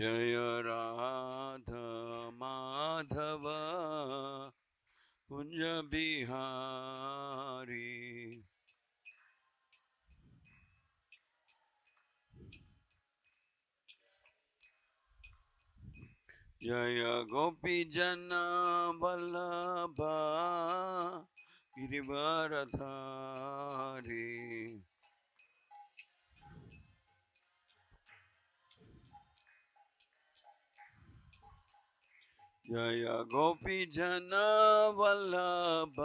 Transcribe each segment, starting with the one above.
जय राधा माधव कुंज बिहारी। जय गोपी जन वल्लभ गिरिवरधारी। जय गोपी जन वल्लभ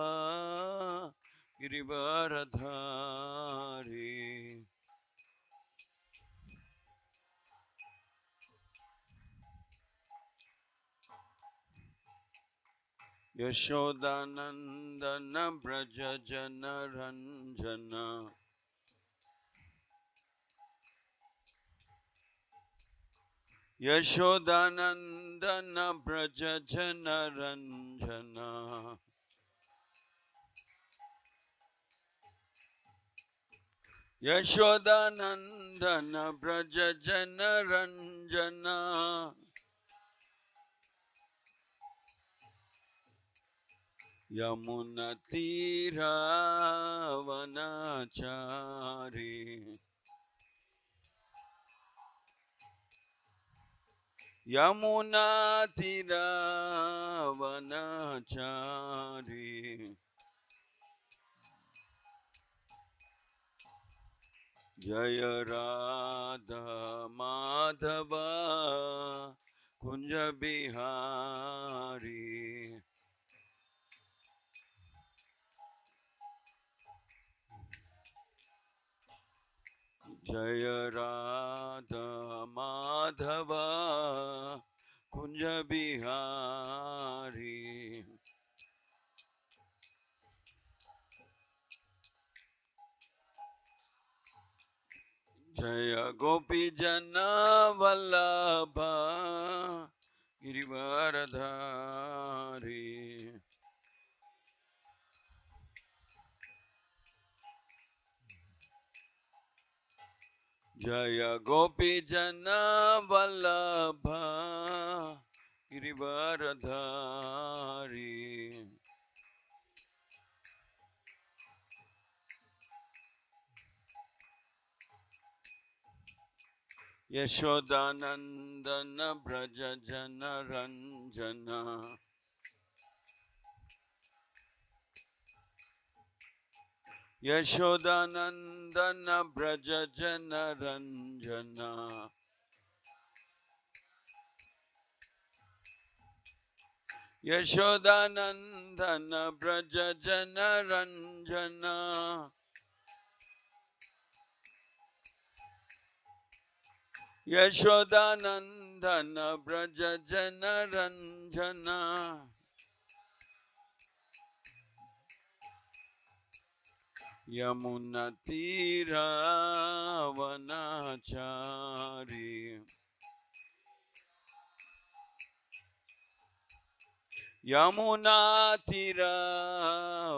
गिरिवरधारी। यशोदानंदन ब्रज जन रंजन। यशोदानंदन ब्रज जन रंजन। यशोदानंदन ब्रज जन रंजन। यमुना तीरा वनचारी। यमुना तीरा वनचारी। जय राधा माधव कुंज बिहारी। जय राधा माधव कुंज बिहारी। जय गोपी जन वल्लभ गिरिवरधारी। जय गोपी जन वल्लभ गिरिवरधारी। यशोदानंदन ब्रज जन रंजन। यशोदानंदन ब्रज जन रंजन। यशोदानंदन ब्रज जन रंजन। यशोदानंदन ब्रज जन रंजन। यमुना तीरा वनचारी। यमुना तीरा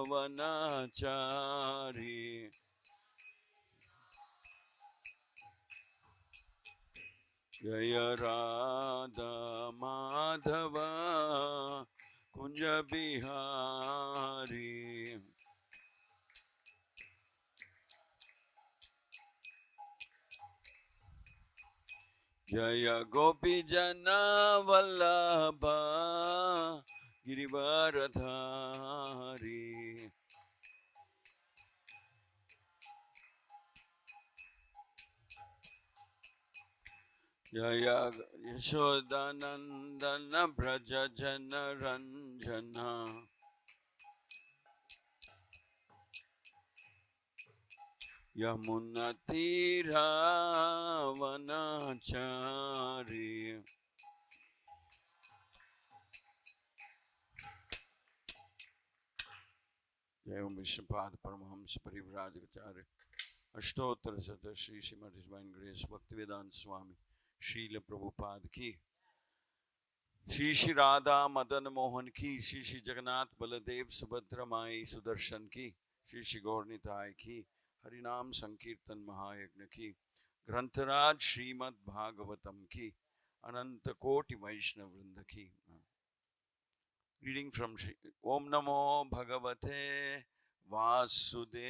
वनचारी। जय राधा माधव कुंज बिहारी। जय गोपी जन वल्लभ गिरिवरधारी। जय यशोदानंदन ब्रज जन रंजन। यमुना तीरा वनचारी। जय ओम विष्णुपाद परमहंस परिव्राजकाचार्य अष्टोत्तर शत श्री श्रीमद डिवाइन ग्रेस भक्तिवेदांत स्वामी श्रील प्रभुपाद की। श्री श्री राधा मदन मोहन की। श्री श्री जगन्नाथ बलदेव सुभद्रा माई सुदर्शन की। श्री श्री गौरनिताय की। हरिनाम संकीर्तन महायज्ञ की। ग्रंथराज श्रीमद् भागवतम की। Ananta Koti Vaishnava Vrinda ki. Reading from Shri Om Namo Bhagavate Vasudevaya.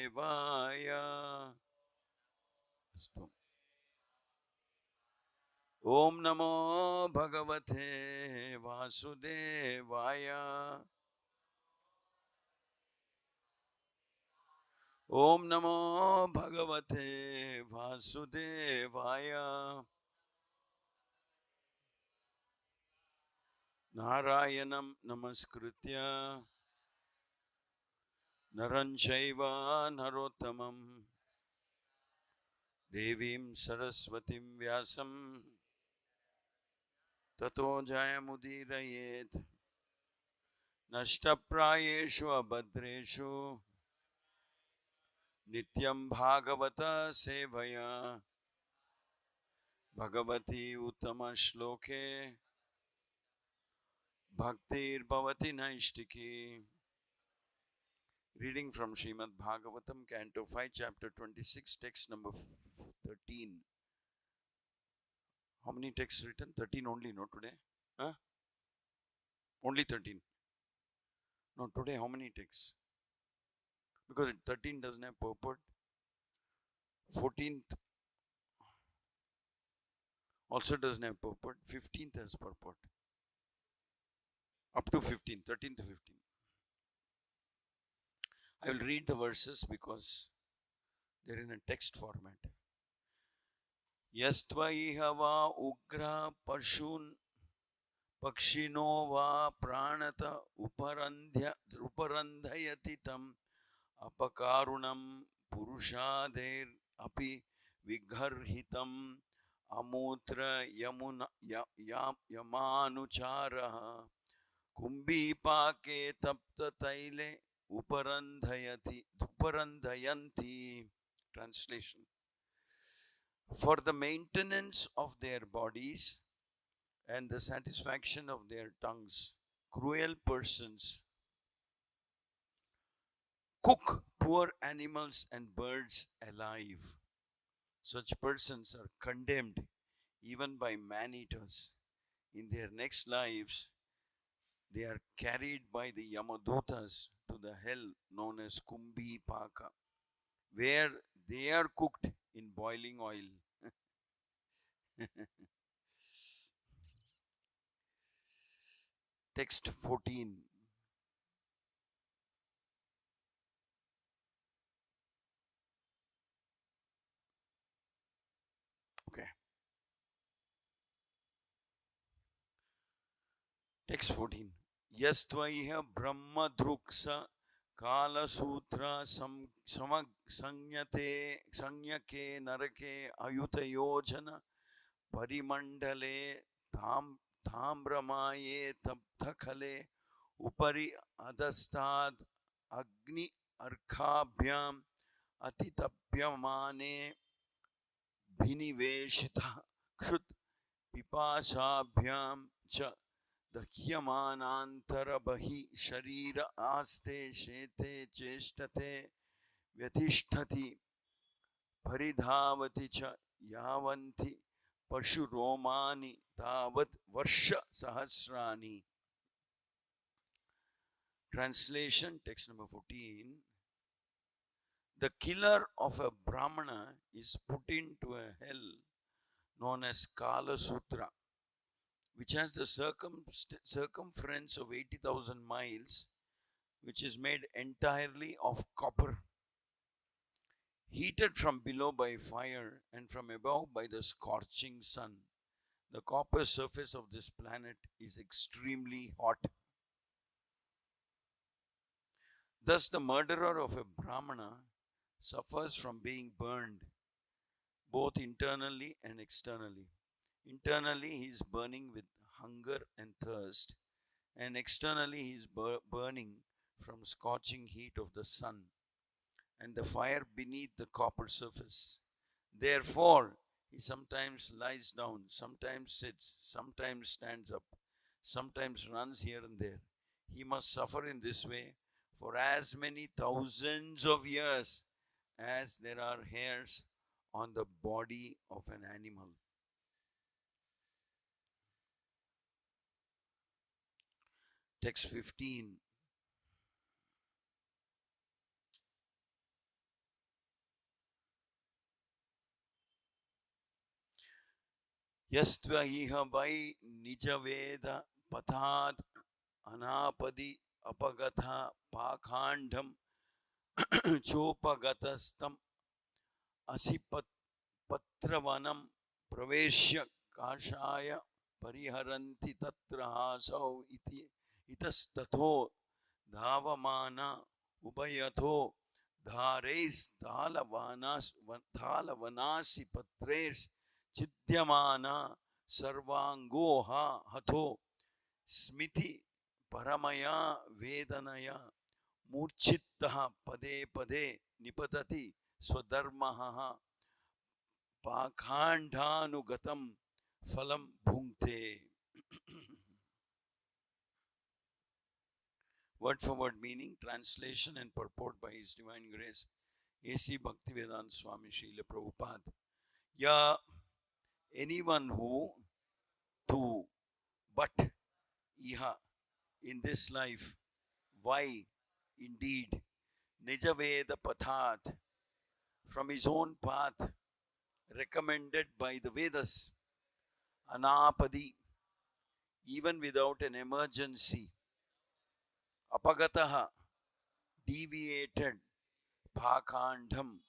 Om Namo Bhagavate Vasudevaya. Om Namo Bhagavate Vasudevaya. Narayanam Namaskritya Naranchaiva Narottamam Devim Saraswatim Vyasam Tato Jayamudirayet Nashtaprayeshu Abhadreshu Nityam Bhagavata Sevaya Bhagavati Uttama Shloke Bhaktir Bhavati Naishtiki. Reading from Srimad Bhagavatam, Canto 5, Chapter 26, text number 13. How many texts written? 13 only, no, today? Huh? Only 13. No, today how many texts? Because 13 doesn't have purport. 14th also doesn't have purport. 15th has purport. Up to 15, 13 to 15. I will read the verses because they're in a text format. Yastvaiha va ugra pashun pakshino va pranata uparandhayati tam apakarunam purushader api vigharhitam amutra yamanuchara kumbhipake tapta taile uparandhayanti. Translation. For the maintenance of their bodies and the satisfaction of their tongues, cruel persons cook poor animals and birds alive. Such persons are condemned even by man-eaters. In their next lives, they are carried by the Yamadutas to the hell known as Kumbhipaka, where they are cooked in boiling oil. Text 14. Okay. Text 14. Yastvaiha Brahma Druksa Kala Sutra Sanyake Narake Ayutayojana Parimandale Tambramaye Tapthakale Upari Adastad Agni Arkhabhyam Atitapyamane Bhiniveshita Kshut Pipashabhyam Cha Dakyamanantara Bahi Sharira Aste Shete Cheshtate Vyatishthati Paridhavati Cha Yavanti Pashu Romani Tavat Varsha Sahasrani. Translation, text number 14. The killer of a Brahmana is put into a hell known as Kala Sutra, which has the circumference of 80,000 miles, which is made entirely of copper, heated from below by fire and from above by the scorching sun. The copper surface of this planet is extremely hot. Thus, the murderer of a Brahmana suffers from being burned, both internally and externally. Internally, he is burning with hunger and thirst, and externally, he is burning from scorching heat of the sun and the fire beneath the copper surface. Therefore, he sometimes lies down, sometimes sits, sometimes stands up, sometimes runs here and there. He must suffer in this way for as many thousands of years as there are hairs on the body of an animal. text 15. Yastva iha vai nijaveda pathad anapadi apagatha pakhandam chopagatastam asipatravanam praveshya kashaya pariharanti tatra hasau iti itastatho dhavamana ubayatho dhares dhalavanasi patres chidyamana sarvangoha hatho smiti paramaya vedanaya murchittaha pade pade nipatati swadharmaha pakhandhanugatam phalam bhunkte. Word for word meaning, translation and purport by His Divine Grace A.C. Bhaktivedanta Swami Srila Prabhupada. Ya, anyone who, to, but, iha, in this life, why, indeed, Nijaveda Pathat, from his own path, recommended by the Vedas, Anapadi, even without an emergency, Apagataha, deviated, Pakhandam,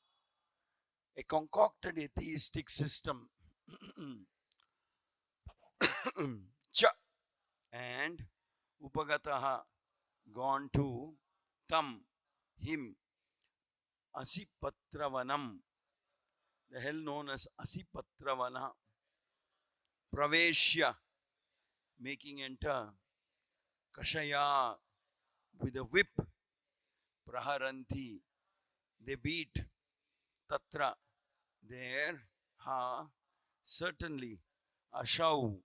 a concocted atheistic system, Cha, and Upagataha, gone to, Tam, him, Asipatravanam, the hell known as Asipatravana, Praveshya, making enter, Kashaya, with a whip, Praharanti, they beat, Tatra, there, Ha, certainly, Ashau,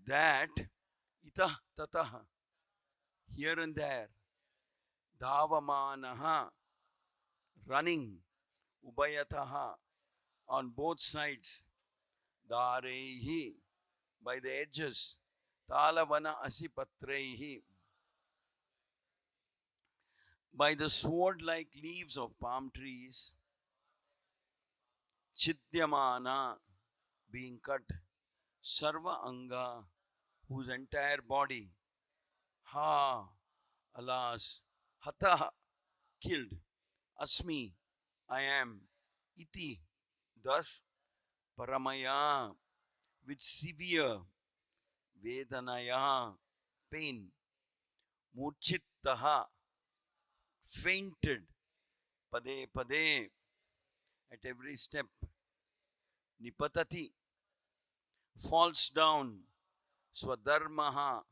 that, Itah Tatah, here and there, Dhavamanaha, running, Ubayataha, on both sides, Darehi, by the edges, Talavana Asipatrehi, by the sword-like leaves of palm trees, Chidyamana, being cut, Sarva Anga, whose entire body, Ha, alas, Hata, killed, Asmi, I am, Iti, thus, Paramaya, with severe Vedanaya, pain, Murchittaha, fainted, Pade Pade, at every step, Nipatati, falls down, Swadharmaha,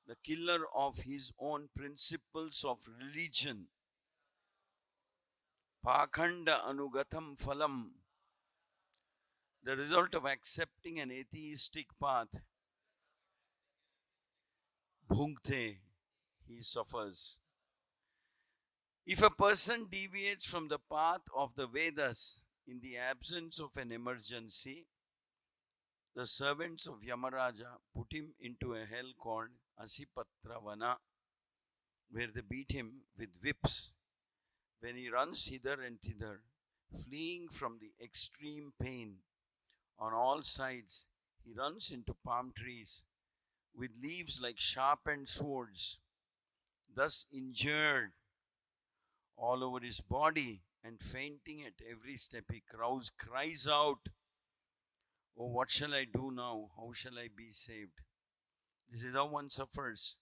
the killer of his own principles of religion, Pakhanda Anugatam Phalam, the result of accepting an atheistic path, Bhunkte, he suffers. If a person deviates from the path of the Vedas in the absence of an emergency, the servants of Yamaraja put him into a hell called Asipatravana, where they beat him with whips. When he runs hither and thither, fleeing from the extreme pain on all sides, he runs into palm trees with leaves like sharpened swords, thus injured all over his body and fainting at every step. He cries out, "Oh, what shall I do now? How shall I be saved?" This is how one suffers.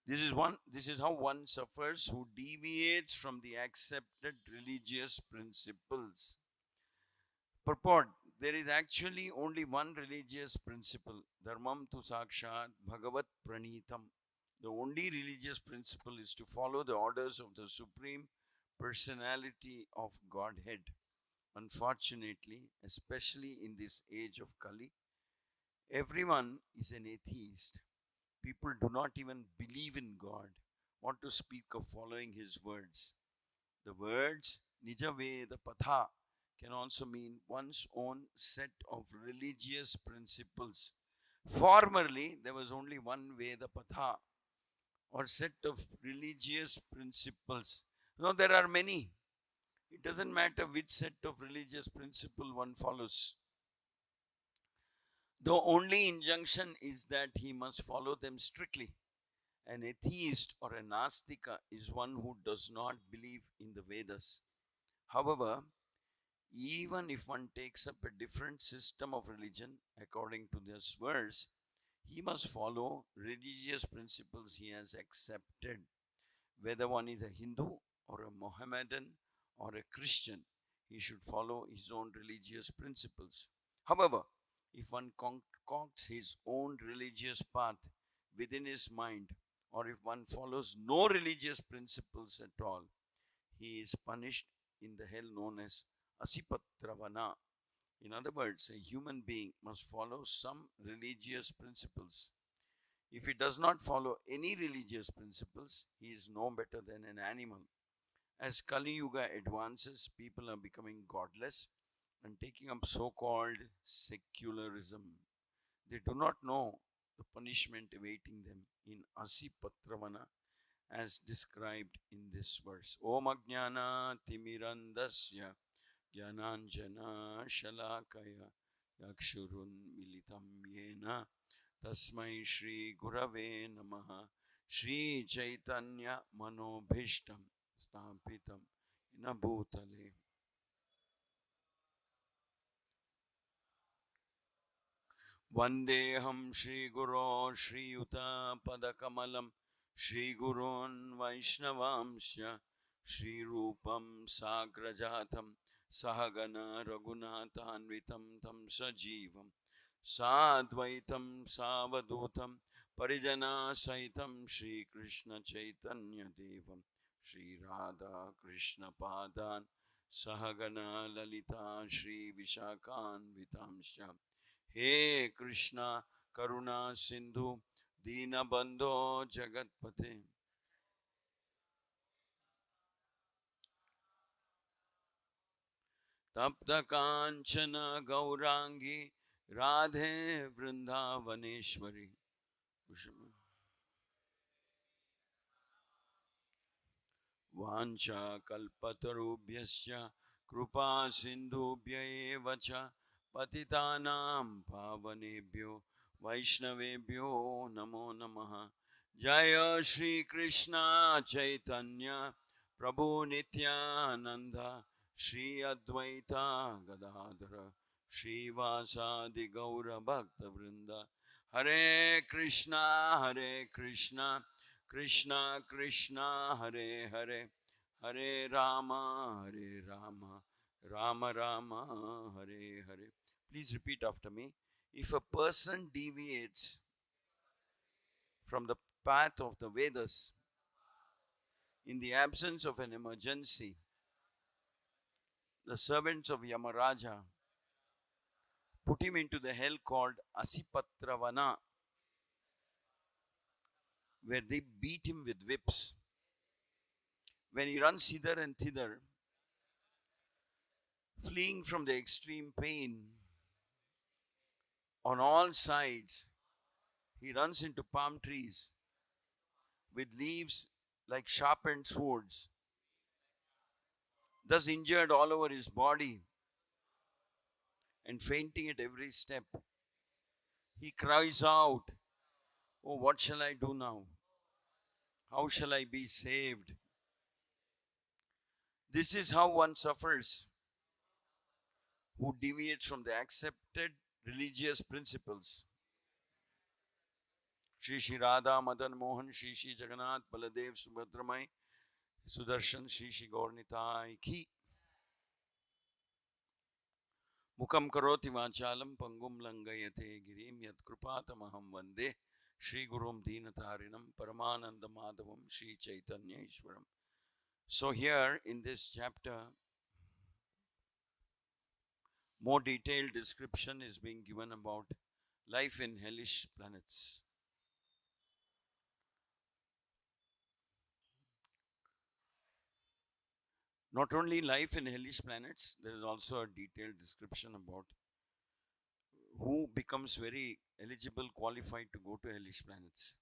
This is how one suffers who deviates from the accepted religious principles. Purport: there is actually only one religious principle, Dharmam tu Sakshat Bhagavat Pranitam. The only religious principle is to follow the orders of the Supreme Personality of Godhead. Unfortunately, especially in this age of Kali, everyone is an atheist. People do not even believe in God, want to speak of following His words. The words Nijaveda Patha can also mean one's own set of religious principles Formerly, there was only one Veda Patha or set of religious principles. Now there are many. It doesn't matter which set of religious principle one follows. The only injunction is that he must follow them strictly. An atheist or a Nastika is one who does not believe in the Vedas. However, even if one takes up a different system of religion according to this verse, he must follow religious principles he has accepted. Whether one is a Hindu or a Mohammedan or a Christian, he should follow his own religious principles. However, if one concocts his own religious path within his mind, or if one follows no religious principles at all, he is punished in the hell known as Asipatravana. In other words, a human being must follow some religious principles. If he does not follow any religious principles, he is no better than an animal. As Kali Yuga advances, people are becoming godless and taking up so-called secularism. They do not know the punishment awaiting them in Asipatravana as described in this verse. Om Ajnana Timirandasya Jnananjana Shalakaya Yakshurun Militam Yena Tasmai Shri Gurave Namaha Shri Chaitanya Manobhishtam Stapitam Inabhutale. Vandeham Shri Guru Shri Yuta Padakamalam Shri Gurun Vaishnavamsya Shri Rupam Sagrajatam Sahagana Raghunatanvitam Tam Sajivam Sadvaitam Savadutam Parijana Saitam Shri Krishna Chaitanya Devam Shri Radha Krishna Padan Sahagana Lalita Shri Vishakan Vitamsya. He Krishna Karuna Sindhu Dinabandho Jagatpate. Tapta Kanchana Gaurangi Radhe Vrindavaneshwari. Vancha Kalpatarubhyasya Krupa Sindhubhya Evacha Patitanam Pavanebhyo Vaishnavebhyo Namo Namaha. Jaya Shri Krishna Chaitanya Prabhu Nityananda Shri Advaita Gadadhara Shri Vasadi Gaura Bhakta Vrinda. Hare Krishna Krishna Krishna Hare Hare Hare Rama Rama Rama Hare Hare. Please repeat after me. If a person deviates from the path of the Vedas in the absence of an emergency, the servants of Yamaraja put him into the hell called Asipatravana, where they beat him with whips. When he runs hither and thither, fleeing from the extreme pain on all sides, he runs into palm trees with leaves like sharpened swords, thus injured all over his body and fainting at every step. He cries out, "Oh, what shall I do now? How shall I be saved?" This is how one suffers who deviates from the accepted religious principles. Shri Shri Radha Madan Mohan Shri Shri Jagannath Baladev Subhadramai Sudarshan Shri Shri Gaurnitai Ki. Mukam karoti vachalam pangum langayate girim yat krupatamaham vande Shri Gurum Deenatarinam Paramananda Madhavam Shri Chaitanya Ishwaram. So here in this chapter, more detailed description is being given about life in hellish planets. Not only life in hellish planets, there is also a detailed description about who becomes very eligible, qualified to go to hellish planets?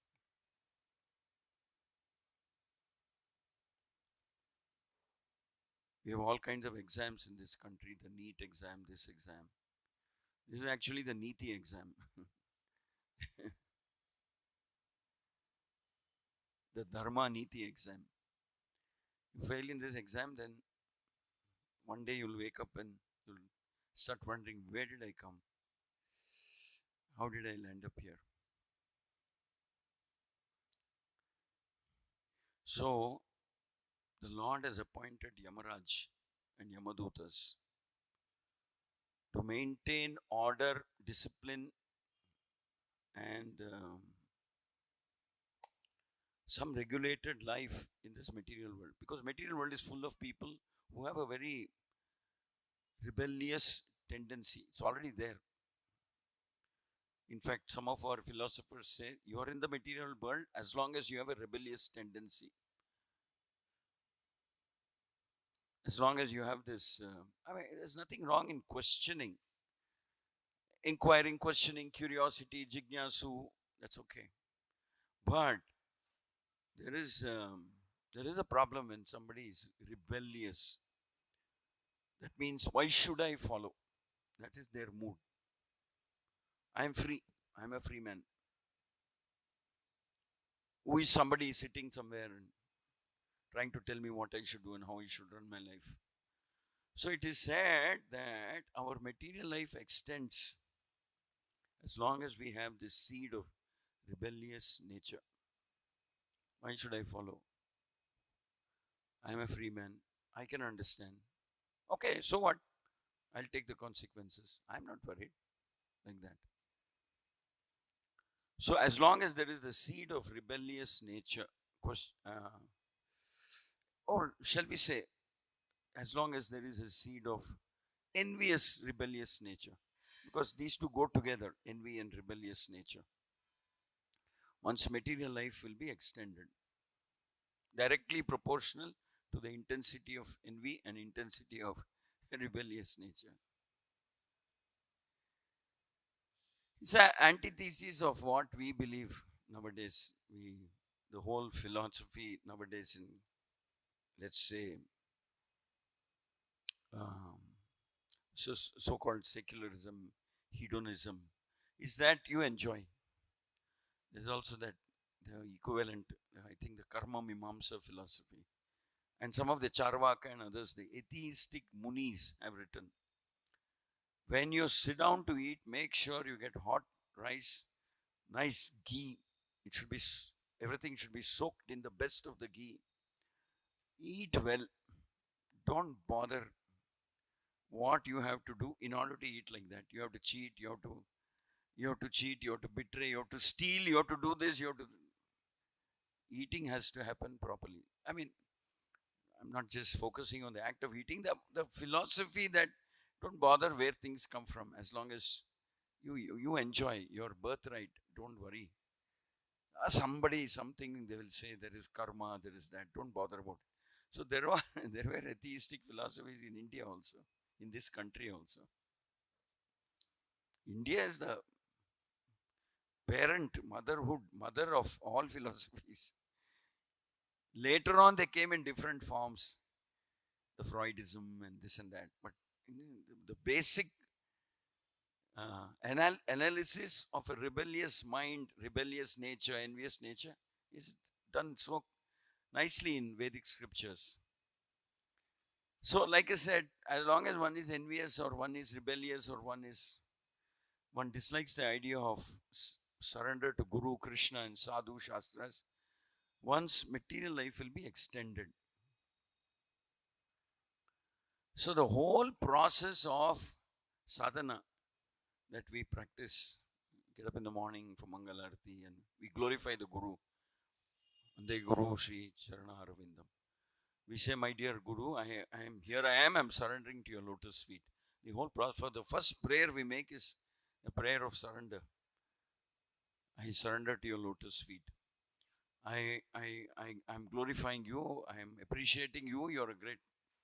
We have all kinds of exams in this country, the NEET exam, this exam. This is actually the Niti exam. The Dharma Niti exam. You fail in this exam, then one day you'll wake up and you'll start wondering, where did I come? How did I land up here? So, the Lord has appointed Yamaraj and Yamadutas to maintain order, discipline, and some regulated life in this material world. Because material world is full of people who have a very rebellious tendency. It's already there. In fact, some of our philosophers say you are in the material world as long as you have a rebellious tendency. As long as you have this, there's nothing wrong in questioning, inquiring, questioning, curiosity, jignasu, that's okay. But there is a problem when somebody is rebellious. That means, why should I follow? That is their mood. I am free. I am a free man. Who is somebody sitting somewhere and trying to tell me what I should do and how I should run my life? So it is said that our material life extends as long as we have this seed of rebellious nature. Why should I follow? I am a free man. I can understand. Okay, so what? I'll take the consequences. I'm not worried like that. So as long as there is the seed of rebellious nature, or shall we say, as long as there is a seed of envious, rebellious nature, because these two go together, envy and rebellious nature, one's material life will be extended, directly proportional to the intensity of envy and intensity of rebellious nature. It's an antithesis of what we believe nowadays. The whole philosophy nowadays in, let's say, so-called secularism, hedonism, is that you enjoy. There's also that the equivalent, I think, the karma mimamsa philosophy. And some of the Charvaka and others, the atheistic munis have written, when you sit down to eat, make sure you get hot rice, nice ghee. It should be, everything should be soaked in the best of the ghee. Eat well. Don't bother what you have to do in order to eat like that. You have to cheat, you have to cheat, you have to betray, you have to steal, you have to do this, you have to. Eating has to happen properly. I mean, I'm not just focusing on the act of eating, the philosophy that don't bother where things come from, as long as you enjoy your birthright, don't worry. Something they will say, there is karma, there is that, don't bother about it. So there were atheistic philosophies in India also, in this country also. India is the mother of all philosophies. Later on, they came in different forms, the Freudism and this and that. But the basic analysis of a rebellious mind, rebellious nature, envious nature is done so nicely in Vedic scriptures. So, like I said, as long as one is envious or one is rebellious or one dislikes the idea of surrender to Guru, Krishna and Sadhu, Shastras, one's material life will be extended. So the whole process of sadhana that we practice, get up in the morning for Mangalarti and we glorify the Guru. Ande Guru Shri Charana Arvindam. We say, my dear Guru, I'm surrendering to your lotus feet. The whole process, for the first prayer we make is a prayer of surrender. I surrender to your lotus feet. I'm glorifying you. I am appreciating you. You're a great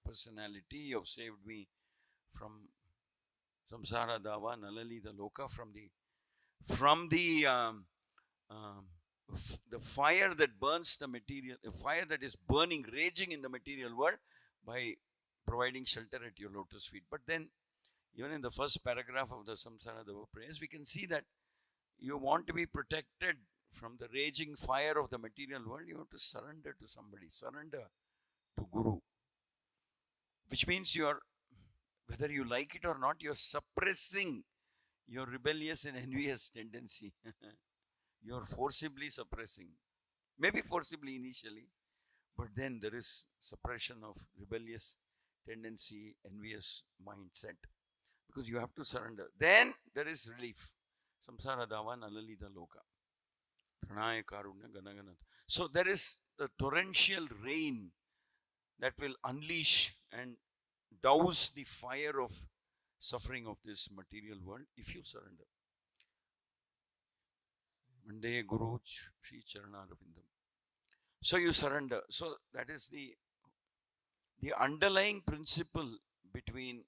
personality. You have saved me from Samsara dava nalalita loka, the fire that burns the material, a fire that is burning, raging in the material world, by providing shelter at your lotus feet. But then, even in the first paragraph of the Samsara Dava prayers, we can see that you want to be protected from the raging fire of the material world. You have to surrender to somebody, surrender to Guru, which means whether you like it or not, you're suppressing your rebellious and envious tendency. You're forcibly suppressing. Maybe forcibly initially, but then there is suppression of rebellious tendency, envious mindset, because you have to surrender. Then there is relief. Samsara davan alalida loka. Pranaya karunya ganaganat. So there is the torrential rain that will unleash and douse the fire of suffering of this material world if you surrender. Mande Guru Shri Charanarvindam. So you surrender. So that is the underlying principle between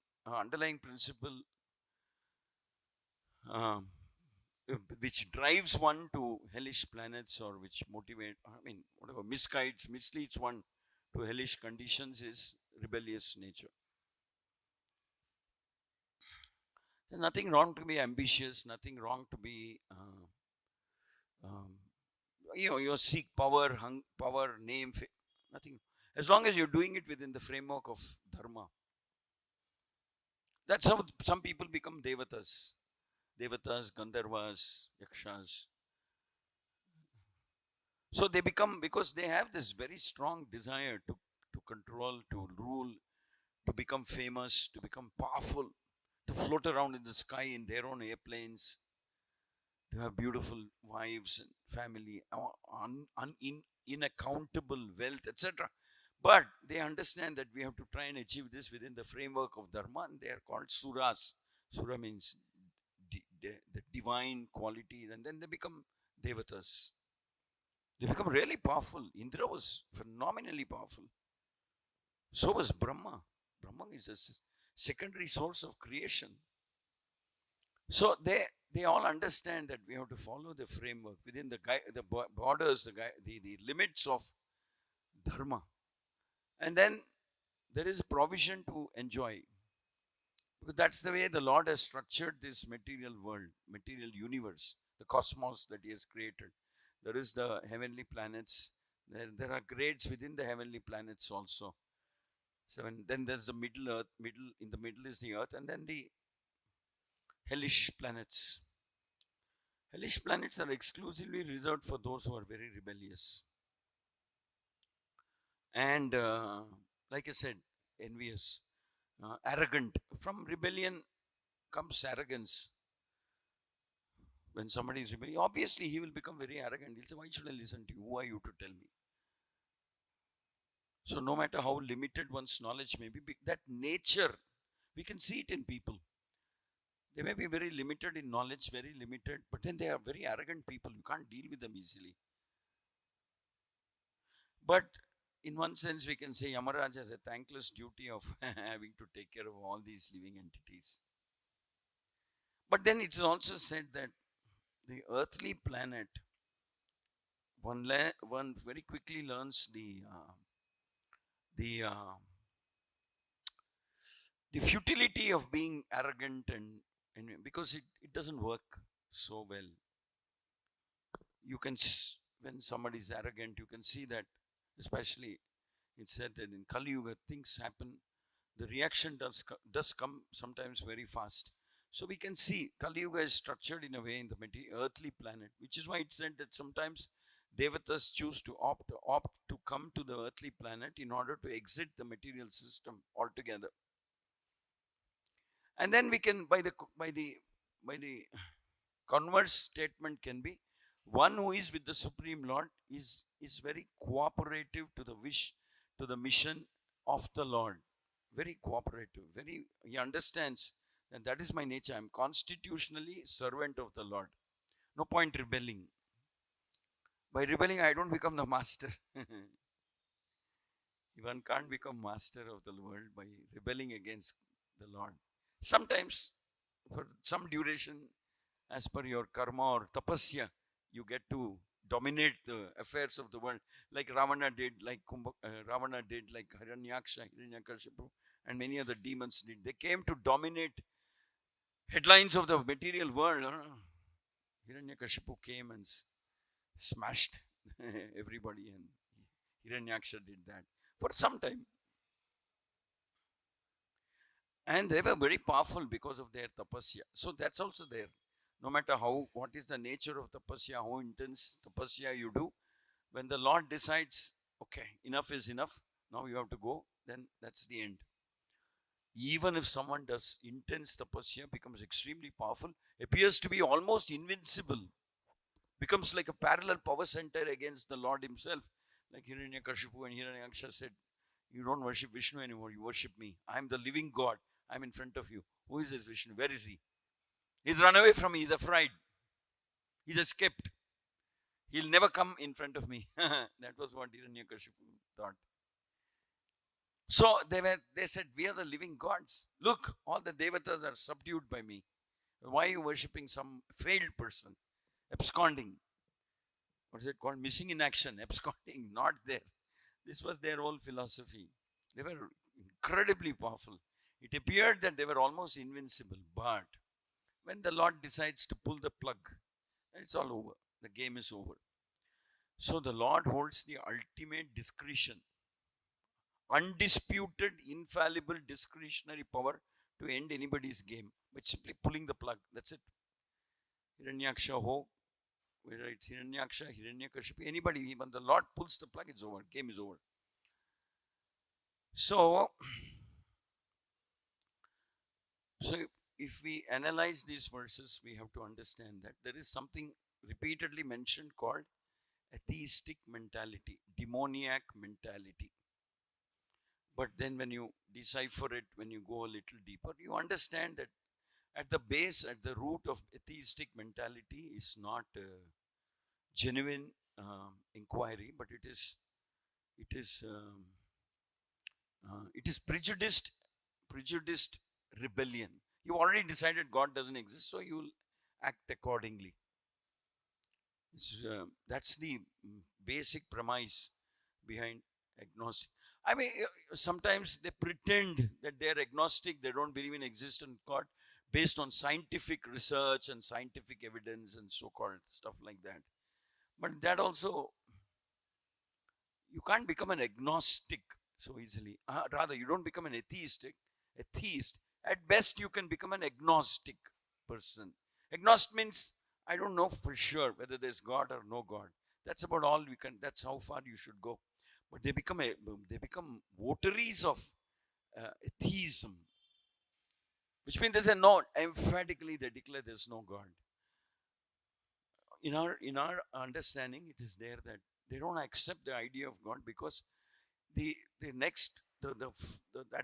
which drives one to hellish planets, or which misleads one to hellish conditions, is rebellious nature. There's nothing wrong to be ambitious, nothing wrong to be you seek power, name, nothing, as long as you're doing it within the framework of dharma. That's how some people become devatas, Gandharvas, Yakshas. So they become, because they have this very strong desire to control, to rule, to become famous, to become powerful, to float around in the sky in their own airplanes, to have beautiful wives and family, unaccountable wealth, etc. But they understand that we have to try and achieve this within the framework of dharma, and they are called suras. Sura means the divine quality, and then they become devatas. They become really powerful. Indra was phenomenally powerful. So was Brahma. Brahma is a secondary source of creation. So they all understand that we have to follow the framework within the borders, the limits of dharma. And then there is provision to enjoy. Because that's the way the Lord has structured this material world, material universe, the cosmos that He has created. There is the heavenly planets. There are grades within the heavenly planets also. So then there's the middle earth. In the middle is the earth, and then the hellish planets. Hellish planets are exclusively reserved for those who are very rebellious. And like I said, envious, arrogant. From rebellion comes arrogance. When somebody is rebellious, obviously he will become very arrogant. He'll say, why should I listen to you? Who are you to tell me? So no matter how limited one's knowledge may be, that nature, we can see it in people. They may be very limited in knowledge, very limited, but then they are very arrogant people. You can't deal with them easily. But in one sense, we can say Yamaraj has a thankless duty of having to take care of all these living entities. But then it's also said that the earthly planet, one very quickly learns the futility of being arrogant, and because it doesn't work so well. You can, when somebody is arrogant, you can see that, especially it's said that in Kali Yuga things happen, the reaction does come sometimes very fast. So we can see Kali Yuga is structured in a way in the earthly planet, which is why it said that sometimes devatas choose to opt to come to the earthly planet in order to exit the material system altogether. And then we can, by the converse statement can be, one who is with the Supreme Lord is very cooperative to the wish, to the mission of the Lord. Very cooperative. He understands that is my nature. I am constitutionally servant of the Lord. No point rebelling. By rebelling, I don't become the master. One can't become master of the world by rebelling against the Lord. Sometimes For some duration, as per your karma or tapasya, you get to dominate the affairs of the world, like Ravana did, like Ravana did, like Hiranyakashipu, and many other demons did. They came to dominate headlines of the material world. Hiranyakashipu came and smashed everybody, and Hiranyaksha did that for some time. And they were very powerful because of their tapasya. So that's also there. No matter what is the nature of tapasya, how intense tapasya you do, when the Lord decides, okay, enough is enough, now you have to go, then that's the end. Even if someone does intense tapasya, becomes extremely powerful, appears to be almost invincible, becomes like a parallel power center against the Lord himself. Like Hiranyakashipu and Hiranyaksha said, you don't worship Vishnu anymore, you worship me. I am the living God. I'm in front of you. Who is this Vishnu? Where is he? He's run away from me. He's afraid. He's escaped. He'll never come in front of me. That was what Hiranyakashipu thought. So they said, we are the living gods. Look, all the devatas are subdued by me. Why are you worshipping some failed person? Absconding. What is it called? Missing in action. Absconding. Not there. This was their whole philosophy. They were incredibly powerful. It appeared that they were almost invincible. But when the Lord decides to pull the plug, it's all over. The game is over. So the Lord holds the ultimate discretion, undisputed, infallible, discretionary power to end anybody's game by simply pulling the plug. That's it. Hiranyaksha ho, whether it's Hiranyaksha, Hiranyakashipu, anybody, when the Lord pulls the plug, it's over. Game is over. So if we analyze these verses, we have to understand that there is something repeatedly mentioned called atheistic mentality, demoniac mentality. But then when you decipher it, when you go a little deeper, you understand that at the base, at the root of atheistic mentality is not genuine inquiry, but it is prejudiced rebellion. You already decided God doesn't exist, so you will act accordingly. That's the basic premise behind agnostic. I mean, sometimes they pretend that they're agnostic, they don't believe in existence of God based on scientific research and scientific evidence and so-called stuff like that. But that also, you can't become an agnostic so easily. Rather, you don't become an atheist. At best, you can become an agnostic person. Agnostic means, I don't know for sure whether there's God or no God. That's about all we can, that's how far you should go. But they become votaries of atheism, which means they say no, emphatically they declare there's no God. In our understanding, it is there that they don't accept the idea of God because that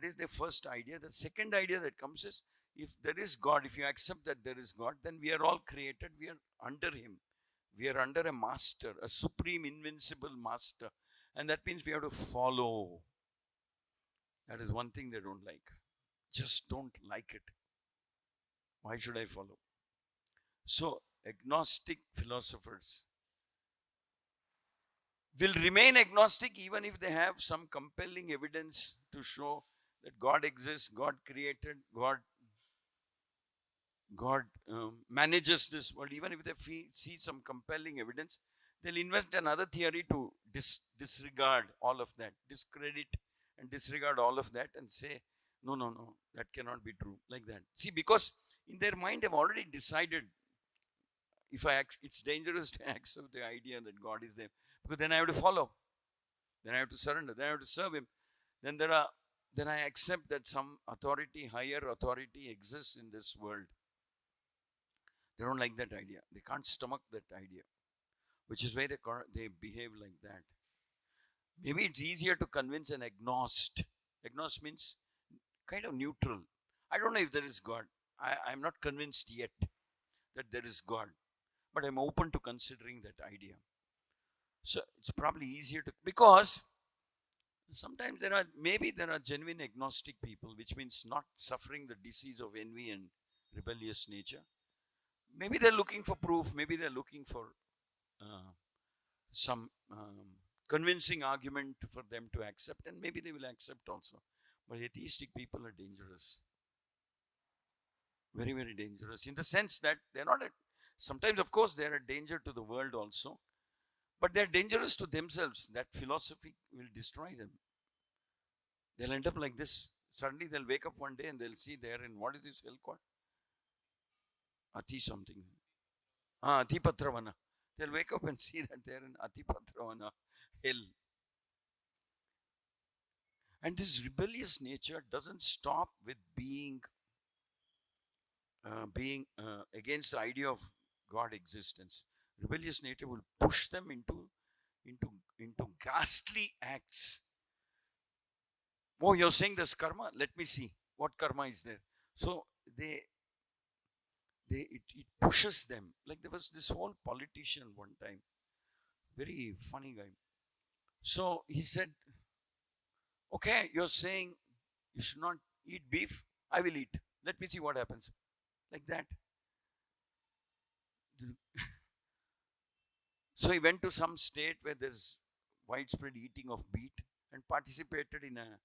is their first idea. The second idea that comes is, if there is God, if you accept that there is God, then we are all created, we are under him. We are under a master, a supreme, invincible master. And that means we have to follow. That is one thing they don't like. Just don't like it. Why should I follow? So, agnostic philosophers will remain agnostic even if they have some compelling evidence to show that God exists, God created, God manages this world. Even if they see some compelling evidence, they'll invent another theory to disregard all of that, discredit and disregard all of that and say, no, that cannot be true, like that. See, because in their mind they've already decided, it's dangerous to accept the idea that God is there, because then I have to follow, then I have to surrender, then I have to serve him. Then I accept that some authority, higher authority exists in this world. They don't like that idea. They can't stomach that idea, which is why they behave like that. Maybe it's easier to convince an agnost. Agnost means kind of neutral. I don't know if there is God. I'm not convinced yet that there is God, but I'm open to considering that idea. So it's probably easier to, because sometimes there are genuine agnostic people, which means not suffering the disease of envy and rebellious nature. Maybe they're looking for proof. Maybe they're looking for some convincing argument for them to accept, and maybe they will accept also. But atheistic people are dangerous. Very, very dangerous in the sense that they're not sometimes, of course, they're a danger to the world also, but they're dangerous to themselves. That philosophy will destroy them. They'll end up like this. Suddenly they'll wake up one day and they'll see they're in, what is this hell called? Ati something. Ati Patravana. They'll wake up and see that they're in Ati Patravana, hell. And this rebellious nature doesn't stop with being against the idea of God existence. Rebellious nature will push them into ghastly acts. Oh, you're saying there's karma? Let me see what karma is there. So it pushes them. Like there was this whole politician one time, very funny guy. So he said, okay, you're saying you should not eat beef. I will eat. Let me see what happens. Like that. So he went to some state where there's widespread eating of meat and participated in a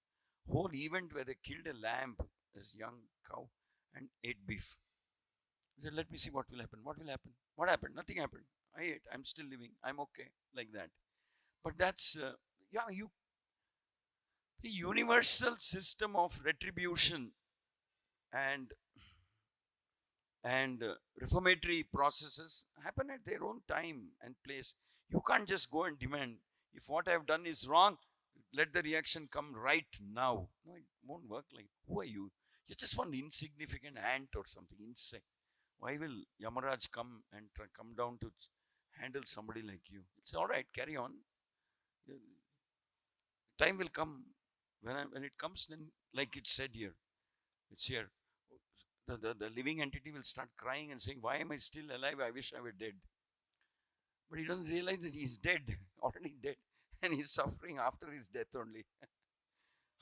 whole event where they killed a lamb, this young cow, and ate beef. He said, let me see what will happen. What will happen? What happened? Nothing happened. I ate. I'm still living. I'm okay. Like that. But that's, the universal system of retribution and reformatory processes happen at their own time and place. You can't just go and demand, if what I have done is wrong, let the reaction come right now. No, it won't work like, who are you? You're just one insignificant ant or something, insect. Why will Yamaraj come and come down to handle somebody like you? It's all right, carry on. Time will come. When it comes, then, like it's said here, it's here. The living entity will start crying and saying, why am I still alive? I wish I were dead. But he doesn't realize that he's dead, already dead. And he's suffering after his death only.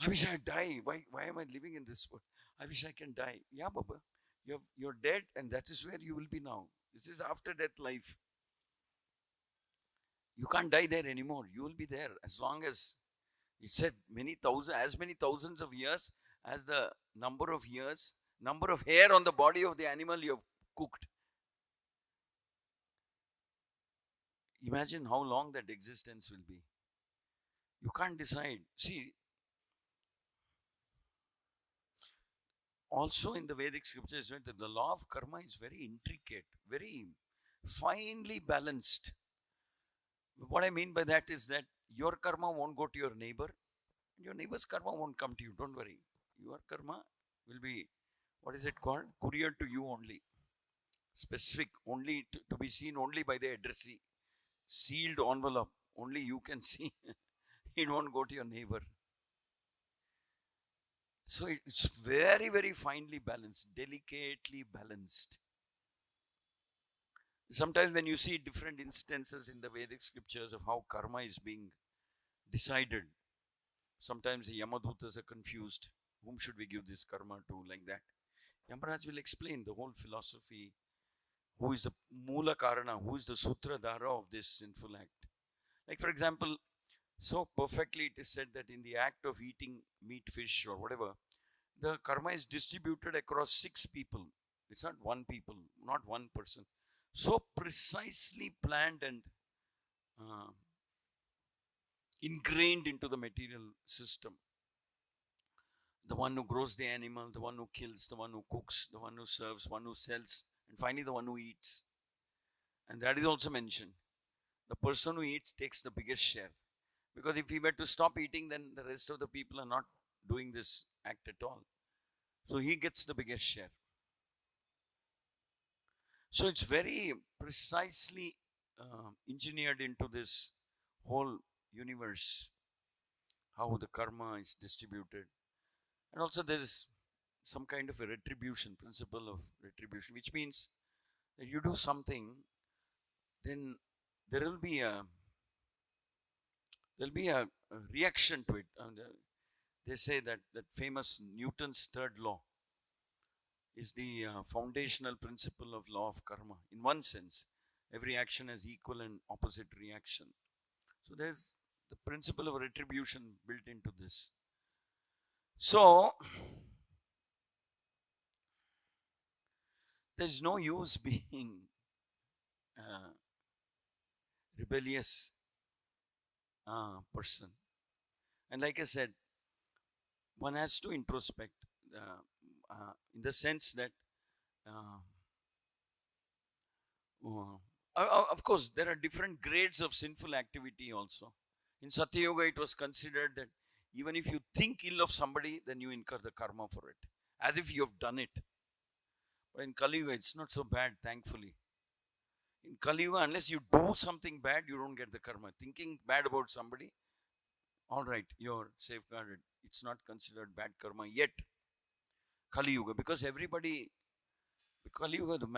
I wish I die. Why am I living in this world? I wish I can die. Yeah, Baba. You're dead, and that is where you will be now. This is after death life. You can't die there anymore. You will be there as long as, he said, as many thousands of years as the number of years, number of hair on the body of the animal you have cooked. Imagine how long that existence will be. You can't decide. See, also in the Vedic scriptures, the law of karma is very intricate, very finely balanced. What I mean by that is that your karma won't go to your neighbor, and your neighbor's karma won't come to you. Don't worry. Your karma will be, what is it called? Courier to you only. Specific, only to be seen only by the addressee. Sealed envelope. Only you can see. It won't go to your neighbor. So it's very, very finely balanced, delicately balanced. Sometimes when you see different instances in the Vedic scriptures of how karma is being decided, sometimes the Yamadutas are confused. Whom should we give this karma to? Like that. Yamaraj will explain the whole philosophy. Who is the Mula Karana? Who is the Sutradhara of this sinful act? Like, for example, so perfectly it is said that in the act of eating meat, fish, or whatever, the karma is distributed across 6 people. It's not one people, not one person. So precisely planned and ingrained into the material system. The one who grows the animal, the one who kills, the one who cooks, the one who serves, one who sells, and finally the one who eats. And that is also mentioned. The person who eats takes the biggest share. Because if he were to stop eating, then the rest of the people are not doing this act at all. So he gets the biggest share. So it's very precisely engineered into this whole universe, how the karma is distributed. And also there is some kind of a retribution, principle of retribution, which means that you do something, then there will be a reaction to it. They say that famous Newton's third law. is the foundational principle of law of karma. In one sense, every action has equal and opposite reaction. So there's the principle of retribution built into this. So there's no use being rebellious person. And like I said, one has to introspect in the sense that of course there are different grades of sinful activity also. In Satya Yoga it was considered that even if you think ill of somebody, then you incur the karma for it, as if you have done it. But in Kali Yuga it's not so bad, thankfully. In Kali Yuga, unless you do something bad, you don't get the karma. Thinking bad about somebody, all right, you're safeguarded. It's not considered bad karma yet. Kali Yuga, because everybody, Kali Yuga, the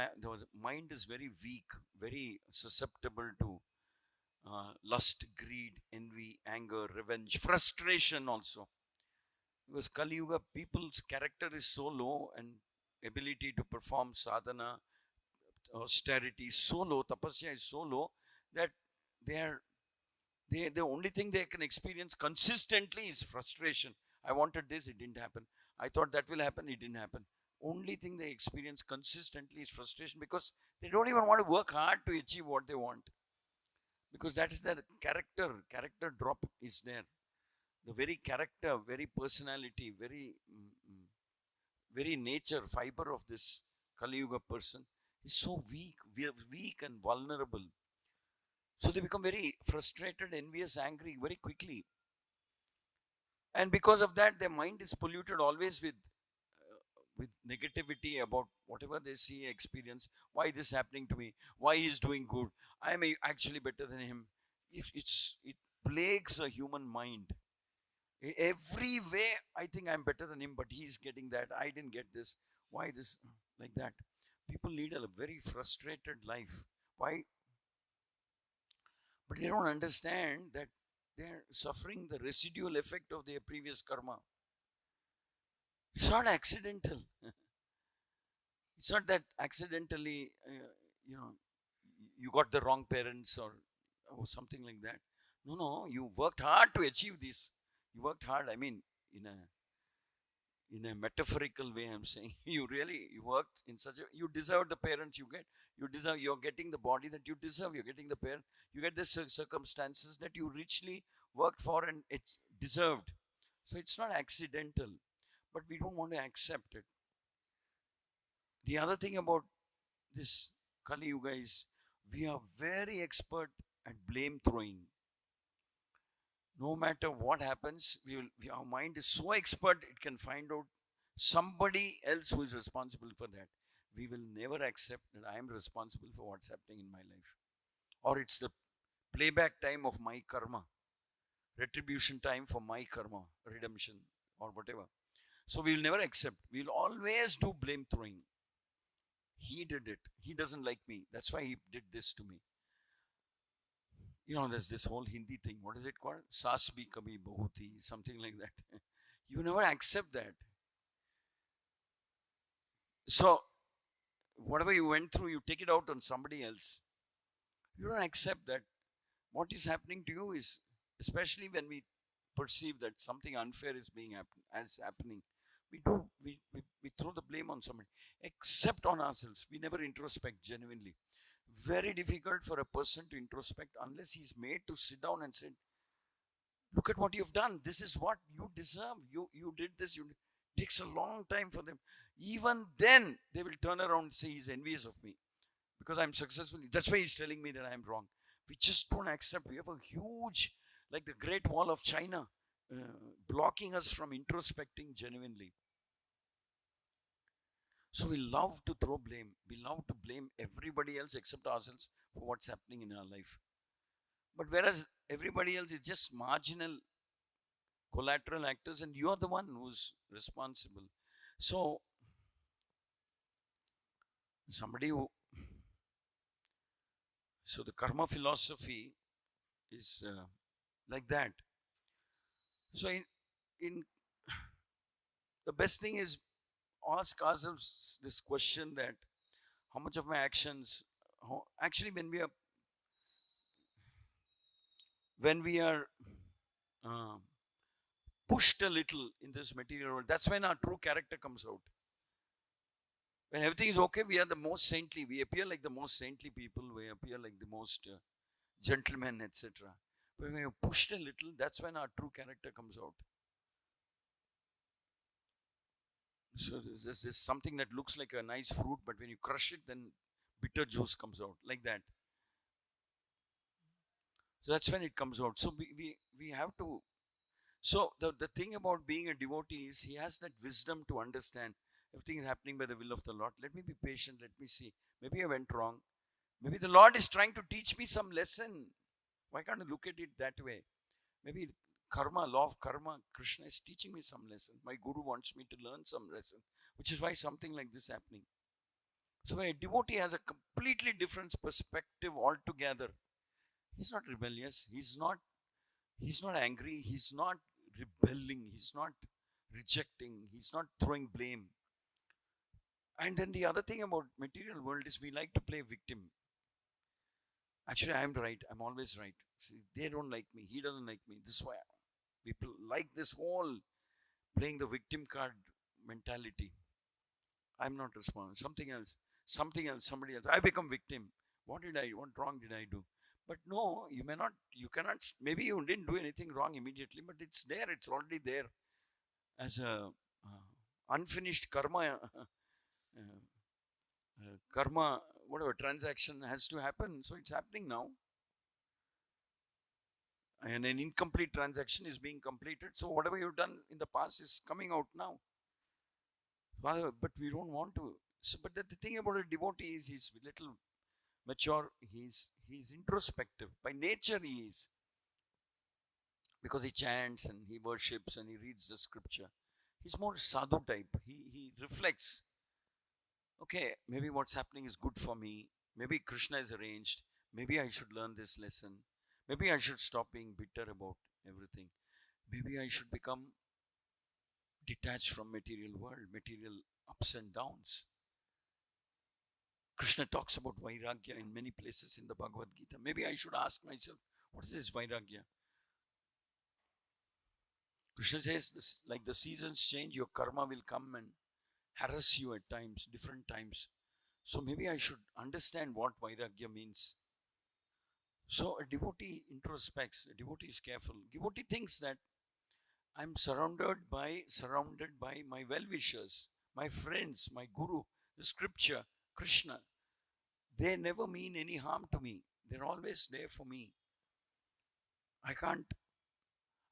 mind is very weak, very susceptible to lust, greed, envy, anger, revenge, frustration also. Because Kali Yuga, people's character is so low and ability to perform sadhana, austerity is so low, tapasya is so low that the only thing they can experience consistently is frustration. I wanted this, it didn't happen. I thought that will happen, it didn't happen. Only thing they experience consistently is frustration, because they don't even want to work hard to achieve what they want. Because that is their character drop is there. The very character, very personality, very nature, fiber of this Kali Yuga person is so weak and vulnerable. So they become very frustrated, envious, angry very quickly. And because of that, their mind is polluted always with negativity about whatever they see, experience. Why this happening to me? Why he's doing good? I am actually better than him. It plagues a human mind. Every way, I think I'm better than him, but he's getting that. I didn't get this. Why this? Like that. People lead a very frustrated life. Why? But they don't understand that they're suffering the residual effect of their previous karma. It's not accidental. It's not that accidentally, you got the wrong parents or something like that. No, you worked hard to achieve this. You worked hard, I mean, in a metaphorical way, I'm saying. You worked in such a, you deserve the parents you get. You're getting the body that you deserve. You're getting the parent. You get the circumstances that you richly worked for and it deserved. So it's not accidental, but we don't want to accept it. The other thing about this Kali Yuga is we are very expert at blame throwing. No matter what happens, our mind is so expert, it can find out somebody else who is responsible for that. We will never accept that I am responsible for what's happening in my life. Or it's the playback time of my karma, retribution time for my karma, redemption or whatever. So we will never accept. We will always do blame throwing. He did it. He doesn't like me. That's why he did this to me. There's this whole Hindi thing. What is it called? Saas bhi kabhi bahu thi, something like that. You never accept that. So, whatever you went through, you take it out on somebody else. You don't accept that. What is happening to you is, especially when we perceive that something unfair is happening, we throw the blame on somebody, except on ourselves. We never introspect genuinely. Very difficult for a person to introspect unless he's made to sit down and say, look at what you've done. This is what you deserve. You did this. It takes a long time for them. Even then, they will turn around and say he's envious of me because I'm successful. That's why he's telling me that I'm wrong. We just don't accept. We have a huge, like the Great Wall of China, blocking us from introspecting genuinely. So we love to throw blame. We love to blame everybody else except ourselves for what's happening in our life. But whereas everybody else is just marginal collateral actors and you are the one who's responsible. So the karma philosophy is like that. So in the best thing is ask ourselves this question that how much of my actions, actually when we are uh, pushed a little in this material world, that's when our true character comes out. When everything is okay, we are the most saintly. We appear like the most saintly people. We appear like the most gentlemen, etc. But when we are pushed a little, that's when our true character comes out. So there's something that looks like a nice fruit, but when you crush it, then bitter juice comes out, like that. So that's when it comes out. So we have to. So the thing about being a devotee is he has that wisdom to understand everything is happening by the will of the Lord. Let me be patient. Let me see. Maybe I went wrong. Maybe the Lord is trying to teach me some lesson. Why can't I look at it that way? Maybe karma, law of karma, Krishna is teaching me some lesson. My guru wants me to learn some lesson, which is why something like this is happening. So a devotee has a completely different perspective altogether. He's not rebellious. He's not angry. He's not rebelling. He's not rejecting. He's not throwing blame. And then the other thing about material world is we like to play victim. Actually, I'm right. I'm always right. See, they don't like me. He doesn't like me. This is why people like this whole playing the victim card mentality. I'm not responsible. Something else, somebody else. I become victim. What wrong did I do? But no, you cannot, maybe you didn't do anything wrong immediately, but it's there. It's already there as a unfinished karma. Karma, whatever transaction has to happen, so it's happening now, and an incomplete transaction is being completed, so whatever you've done in the past is coming out now. But we don't want to. So, but the thing about a devotee is he's a little mature, he's introspective by nature. He is, because he chants and he worships and he reads the scripture. He's more sadhu type. He reflects. Okay, maybe what's happening is good for me. Maybe Krishna is arranged. Maybe I should learn this lesson. Maybe I should stop being bitter about everything. Maybe I should become detached from material world, material ups and downs. Krishna talks about Vairagya in many places in the Bhagavad Gita. Maybe I should ask myself, what is this Vairagya? Krishna says, this, like the seasons change, your karma will come and harass you at times, different times. So maybe I should understand what Vairagya means. So a devotee introspects, a devotee is careful. A devotee thinks that I'm surrounded by my well-wishers, my friends, my guru, the scripture, Krishna. They never mean any harm to me. They're always there for me.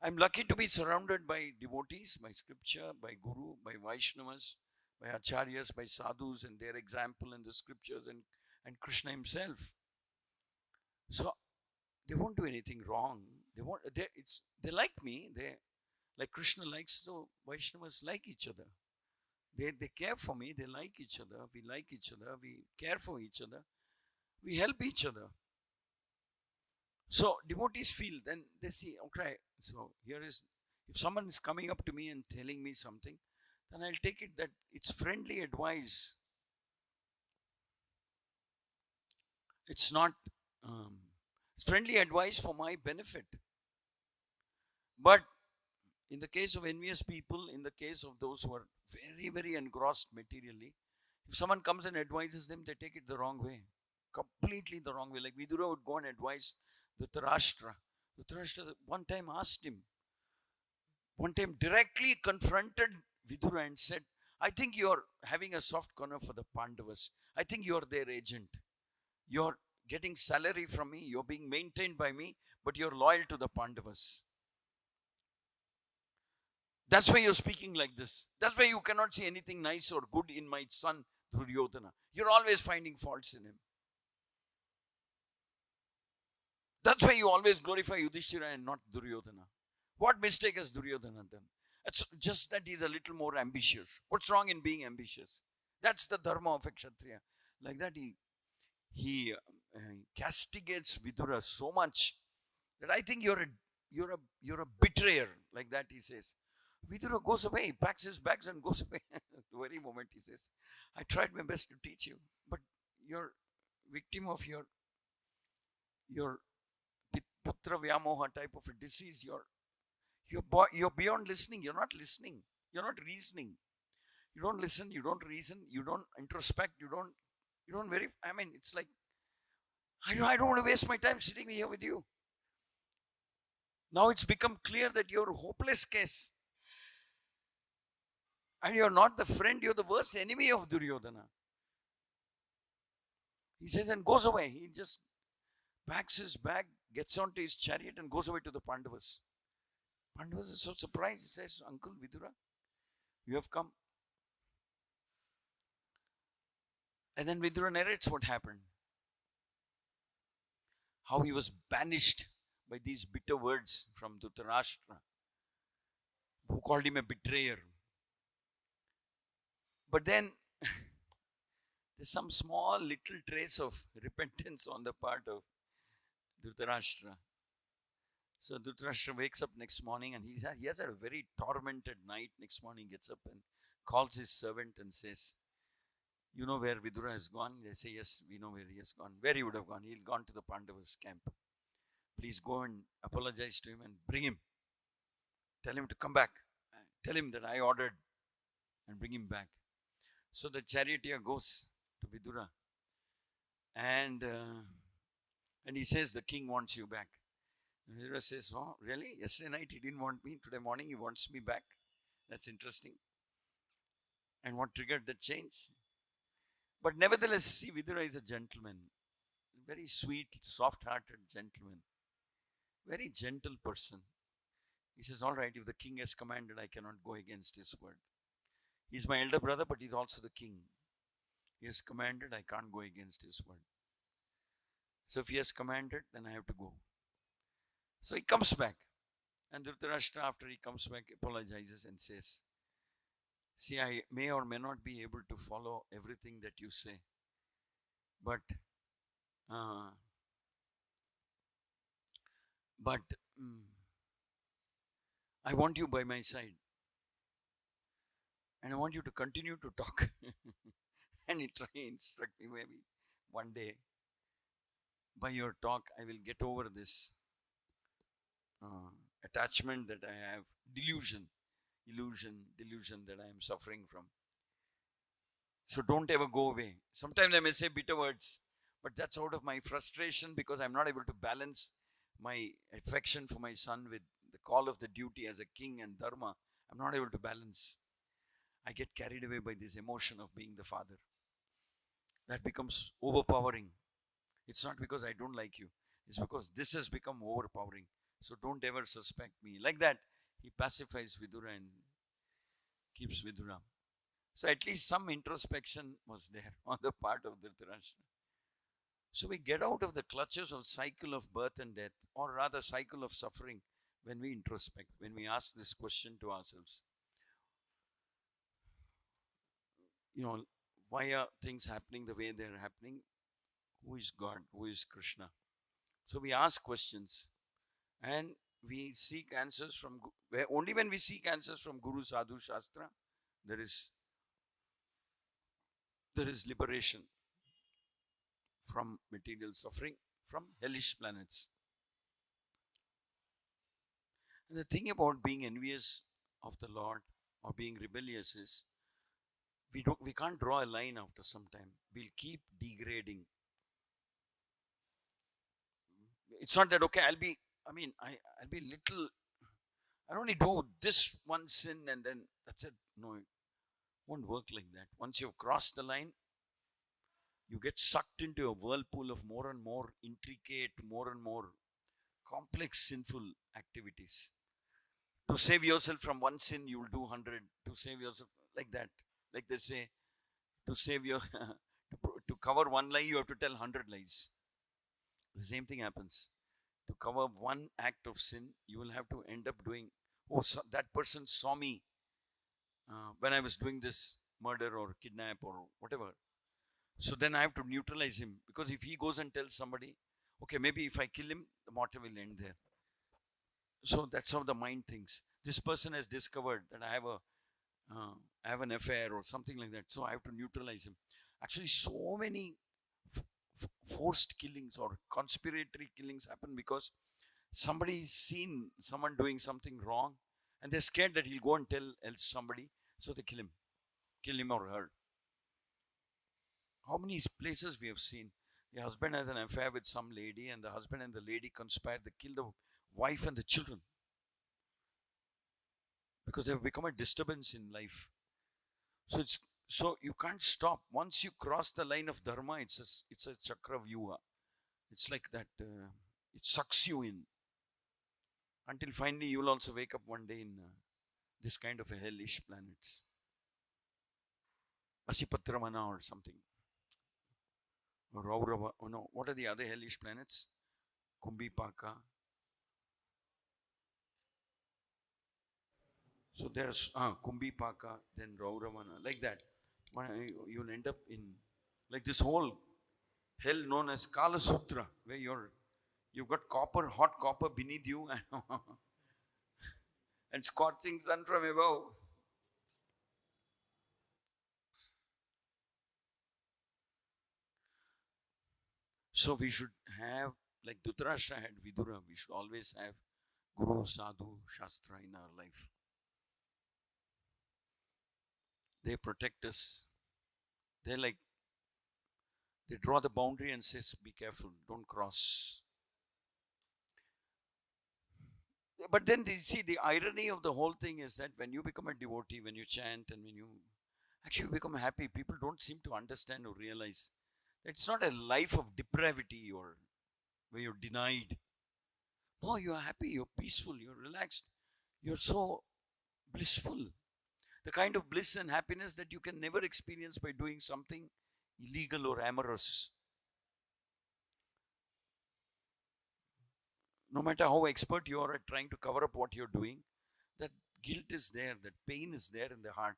I'm lucky to be surrounded by devotees, by scripture, by guru, by Vaishnavas, by acharyas, by sadhus and their example in the scriptures and Krishna himself. So they won't do anything wrong. They like me. They like Krishna likes, so Vaishnavas like each other. They care for me. They like each other. We like each other. We care for each other. We help each other. So devotees feel, then they see, okay, so here is, if someone is coming up to me and telling me something, then I'll take it that it's friendly advice. It's not, it's friendly advice for my benefit. But in the case of envious people, in the case of those who are very, very engrossed materially, if someone comes and advises them, they take it the wrong way. Completely the wrong way. Like Vidura would go and advise Dhritarashtra. Dhritarashtra one time asked him, one time directly confronted Vidura and said, I think you're having a soft corner for the Pandavas. I think you're their agent. You're getting salary from me. You're being maintained by me, but you're loyal to the Pandavas. That's why you're speaking like this. That's why you cannot see anything nice or good in my son Duryodhana. You're always finding faults in him. That's why you always glorify Yudhishthira and not Duryodhana. What mistake has Duryodhana done? It's just that he's a little more ambitious. What's wrong in being ambitious? That's the dharma of a Kshatriya. Like that he castigates Vidura so much that I think you're a betrayer. Like that he says. Vidura goes away, he packs his bags and goes away. The very moment he says, I tried my best to teach you, but you're victim of your putra vyamoha type of a disease. You're beyond listening. You're not listening. You're not reasoning. You don't listen. You don't reason. You don't introspect. You don't verify. I mean, it's like, I don't want to waste my time sitting here with you. Now it's become clear that you're a hopeless case. And you're not the friend, you're the worst enemy of Duryodhana. He says and goes away. He just packs his bag, gets onto his chariot and goes away to the Pandavas. Pandavas is so surprised. He says, Uncle Vidura, you have come. And then Vidura narrates what happened. How he was banished by these bitter words from Dhritarashtra, who called him a betrayer. But then there's some small little trace of repentance on the part of Dhritarashtra. So Dhritarashtra wakes up next morning and he has a very tormented night. Next morning he gets up and calls his servant and says, you know where Vidura has gone? They say, yes, we know where he has gone. Where he would have gone? He'd gone to the Pandavas' camp. Please go and apologize to him and bring him. Tell him to come back. Tell him that I ordered and bring him back. So the charioteer goes to Vidura and he says, the king wants you back. And Vidura says, oh, really? Yesterday night he didn't want me. Today morning he wants me back. That's interesting. And what triggered the change? But nevertheless, see, Vidura is a gentleman. Very sweet, soft-hearted gentleman. Very gentle person. He says, all right, if the king has commanded, I cannot go against his word. He's my elder brother, but he's also the king. He has commanded, I can't go against his word. So if he has commanded, then I have to go. So he comes back. And Dhritarashtra, after he comes back, apologizes and says, see, I may or may not be able to follow everything that you say. But I want you by my side. And I want you to continue to talk. And he try to instruct me, maybe one day, by your talk, I will get over this attachment that I have, delusion that I am suffering from. So don't ever go away. Sometimes I may say bitter words, but that's out of my frustration because I'm not able to balance my affection for my son with the call of the duty as a king and dharma. I'm not able to balance. I get carried away by this emotion of being the father. That becomes overpowering. It's not because I don't like you. It's because this has become overpowering. So don't ever suspect me. Like that, he pacifies Vidura and keeps Vidura. So at least some introspection was there on the part of Dhritarashtra. So we get out of the clutches of cycle of birth and death, or rather cycle of suffering, when we introspect, when we ask this question to ourselves. You know, why are things happening the way they're happening? Who is God? Who is Krishna? So we ask questions and we seek answers from, only when we seek answers from Guru, Sadhu, Shastra, there is liberation from material suffering, from hellish planets. And the thing about being envious of the Lord or being rebellious is, we can't draw a line after some time. We'll keep degrading. It's not that, okay, I'll be little, I'll only do this one sin and then that's it. No, it won't work like that. Once you've crossed the line, you get sucked into a whirlpool of more and more intricate, more and more complex sinful activities. To save yourself from one sin, you will do 100. To save yourself like that. Like they say, to save your, to cover one lie, you have to tell 100 lies. The same thing happens. To cover one act of sin, you will have to end up doing, so that person saw me when I was doing this murder or kidnap or whatever. So then I have to neutralize him, because if he goes and tells somebody, okay, maybe if I kill him, the matter will end there. So that's how the mind thinks. This person has discovered that I have an affair or something like that, so I have to neutralize him. Actually, so many forced killings or conspiratory killings happen because somebody's seen someone doing something wrong and they're scared that he'll go and tell else somebody, so they kill him or her. How many places we have seen the husband has an affair with some lady and the husband and the lady conspire to kill the wife and the children because they have become a disturbance in life. So you can't stop. Once you cross the line of dharma, it's a chakra vyuha. It's like that. It sucks you in until finally you will also wake up one day in this kind of a hellish planets, Asipatramana or something, or Raurava. Oh no, what are the other hellish planets? Kumbhipaka. So there's Kumbhipaka, then Rauravana, like that. You'll end up in like this whole hell known as Kala Sutra, where you've got hot copper beneath you and scorching sun from above. So we should have, like Dhritarashtra had Vidura, we should always have Guru, Sadhu, Shastra in our life. They protect us. They draw the boundary and says, be careful, don't cross. But then see, the irony of the whole thing is that when you become a devotee, when you chant and when you actually become happy, people don't seem to understand or realize that it's not a life of depravity or where you're denied. No, you're happy, you're peaceful, you're relaxed, you're so blissful. The kind of bliss and happiness that you can never experience by doing something illegal or amorous. No matter how expert you are at trying to cover up what you're doing, that guilt is there, that pain is there in the heart.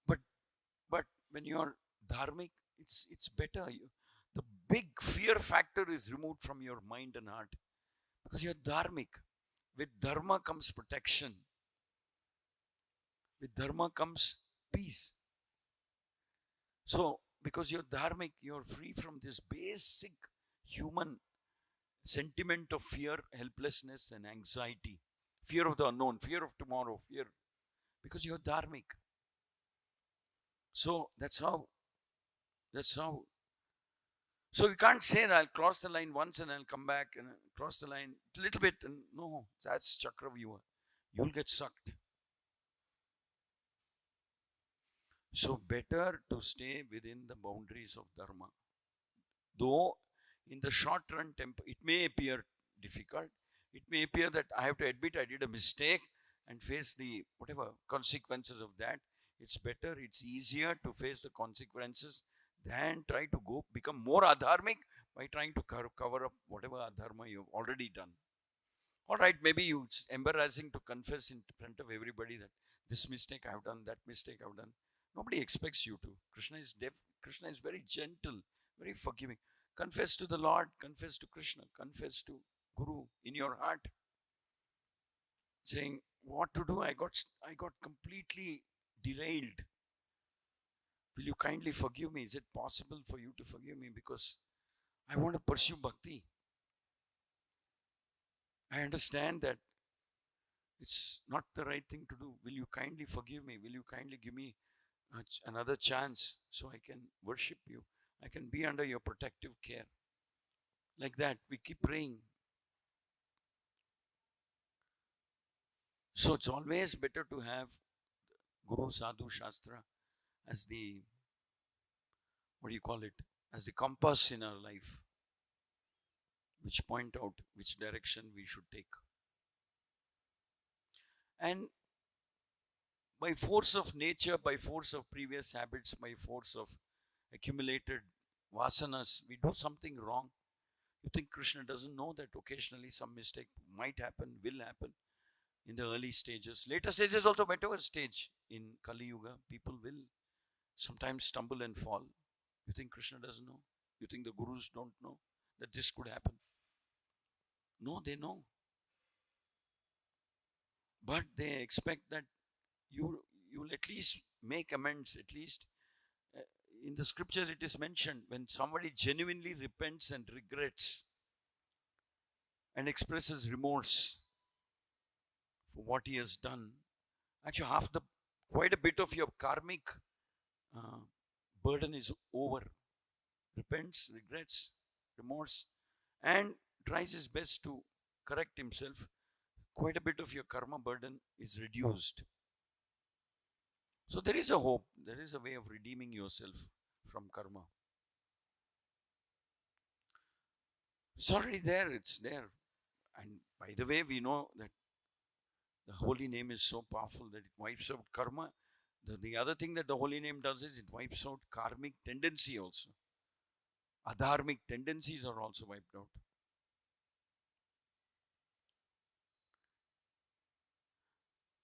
But when you're dharmic, it's better. The big fear factor is removed from your mind and heart because you're dharmic. With dharma comes protection. With dharma comes peace. So, because you're dharmic, you're free from this basic human sentiment of fear, helplessness, and anxiety. Fear of the unknown, fear of tomorrow, fear. Because you're dharmic. So, that's how. So, you can't say that I'll cross the line once and I'll come back and cross the line a little bit. And no, that's chakra vyuha. You'll get sucked. So, better to stay within the boundaries of dharma. Though, in the short run, it may appear difficult. It may appear that I have to admit I did a mistake and face the whatever consequences of that. It's better, it's easier to face the consequences than try to become more adharmic by trying to cover up whatever adharma you've already done. All right, maybe it's embarrassing to confess in front of everybody that this mistake I've done, that mistake I've done. Nobody expects you to. Krishna is Krishna is very gentle, very forgiving. Confess to the Lord, confess to Krishna, confess to Guru in your heart. Saying what to do, I got completely derailed. Will you kindly forgive me? Is it possible for you to forgive me? Because I want to pursue bhakti. I understand that it's not the right thing to do. Will you kindly forgive me? Will you kindly give me another chance so I can worship you? I can be under your protective care. Like that, we keep praying. So it's always better to have Guru, Sadhu, Shastra as the, as the compass in our life, which point out which direction we should take. And by force of nature, by force of previous habits, by force of accumulated vasanas, we do something wrong. You think Krishna doesn't know that occasionally some mistake might happen, will happen in the early stages. Later stages also, whatever stage in Kali Yuga, people will sometimes stumble and fall. You think Krishna doesn't know? You think the gurus don't know that this could happen? No, they know. But they expect that you'll at least make amends. At least in the scriptures it is mentioned, when somebody genuinely repents and regrets and expresses remorse for what he has done, actually quite a bit of your karmic uh, burden is over. Repents, regrets, remorse, and tries his best to correct himself, quite a bit of your karma burden is reduced. So there is a hope, there is a way of redeeming yourself from karma. It's already there, it's there. And by the way, we know that the holy name is so powerful that it wipes out karma. The other thing that the holy name does is it wipes out karmic tendency also. Adharmic tendencies are also wiped out.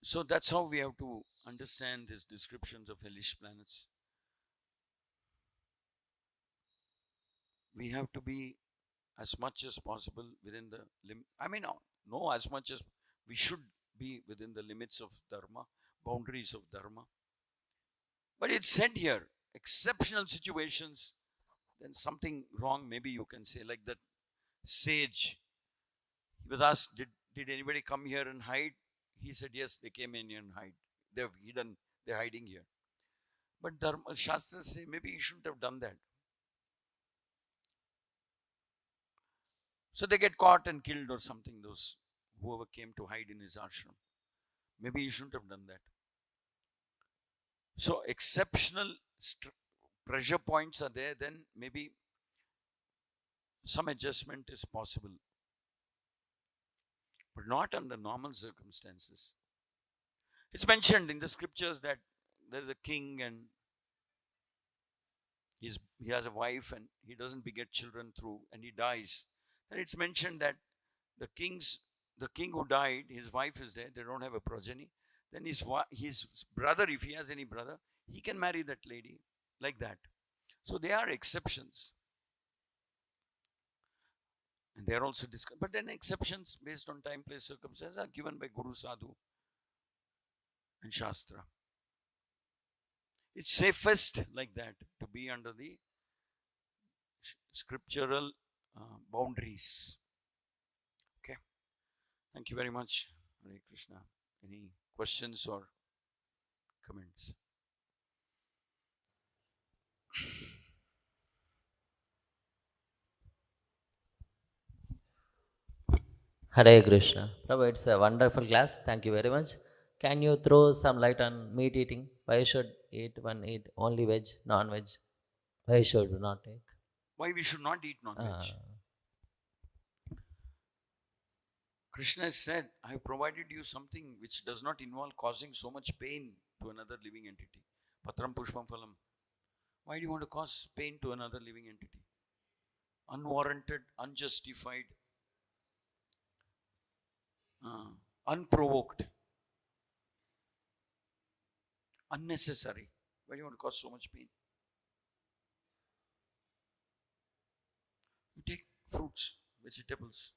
So that's how we have to understand these descriptions of hellish planets. We have to be as much as possible within the limit. No, as much as we should be within the limits of dharma, boundaries of dharma. But it's said here, exceptional situations, then something wrong, maybe you can say, like that sage. He was asked, did anybody come here and hide? He said, yes, they came in here and hide. They've hidden, they're hiding here. But Dharma Shastras say maybe he shouldn't have done that. So they get caught and killed or something, those whoever came to hide in his ashram. Maybe he shouldn't have done that. So exceptional pressure points are there, then maybe some adjustment is possible. But not under normal circumstances. It's mentioned in the scriptures that there is a king and he has a wife and he doesn't beget children through and he dies. And it's mentioned that the king who died, his wife is there, they don't have a progeny. Then his brother, if he has any brother, he can marry that lady like that. So they are exceptions. And they are also discussed. But then exceptions based on time, place, circumstances are given by Guru Sadhu and Shastra. It's safest like that to be under the scriptural boundaries. Okay. Thank you very much. Hare Krishna. Any questions or comments? Hare Krishna. Prabhu, it's a wonderful class. Thank you very much. Can you throw some light on meat eating? Why should one eat only veg, non-veg? Why should not take? Why we should not eat non-veg? Krishna has said, I have provided you something which does not involve causing so much pain to another living entity. Patram pushpam phalam. Why do you want to cause pain to another living entity? Unwarranted, unjustified, unprovoked, unnecessary. Why do you want to cause so much pain? You take fruits, vegetables.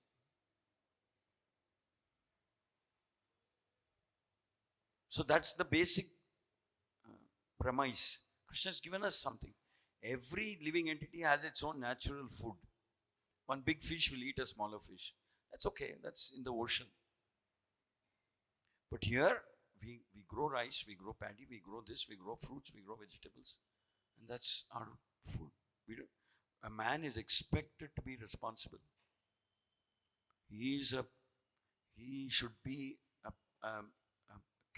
So that's the basic premise. Krishna has given us something. Every living entity has its own natural food. One big fish will eat a smaller fish. That's okay. That's in the ocean. But here, we grow rice, we grow paddy, we grow this, we grow fruits, we grow vegetables. And that's our food. A man is expected to be responsible. He should be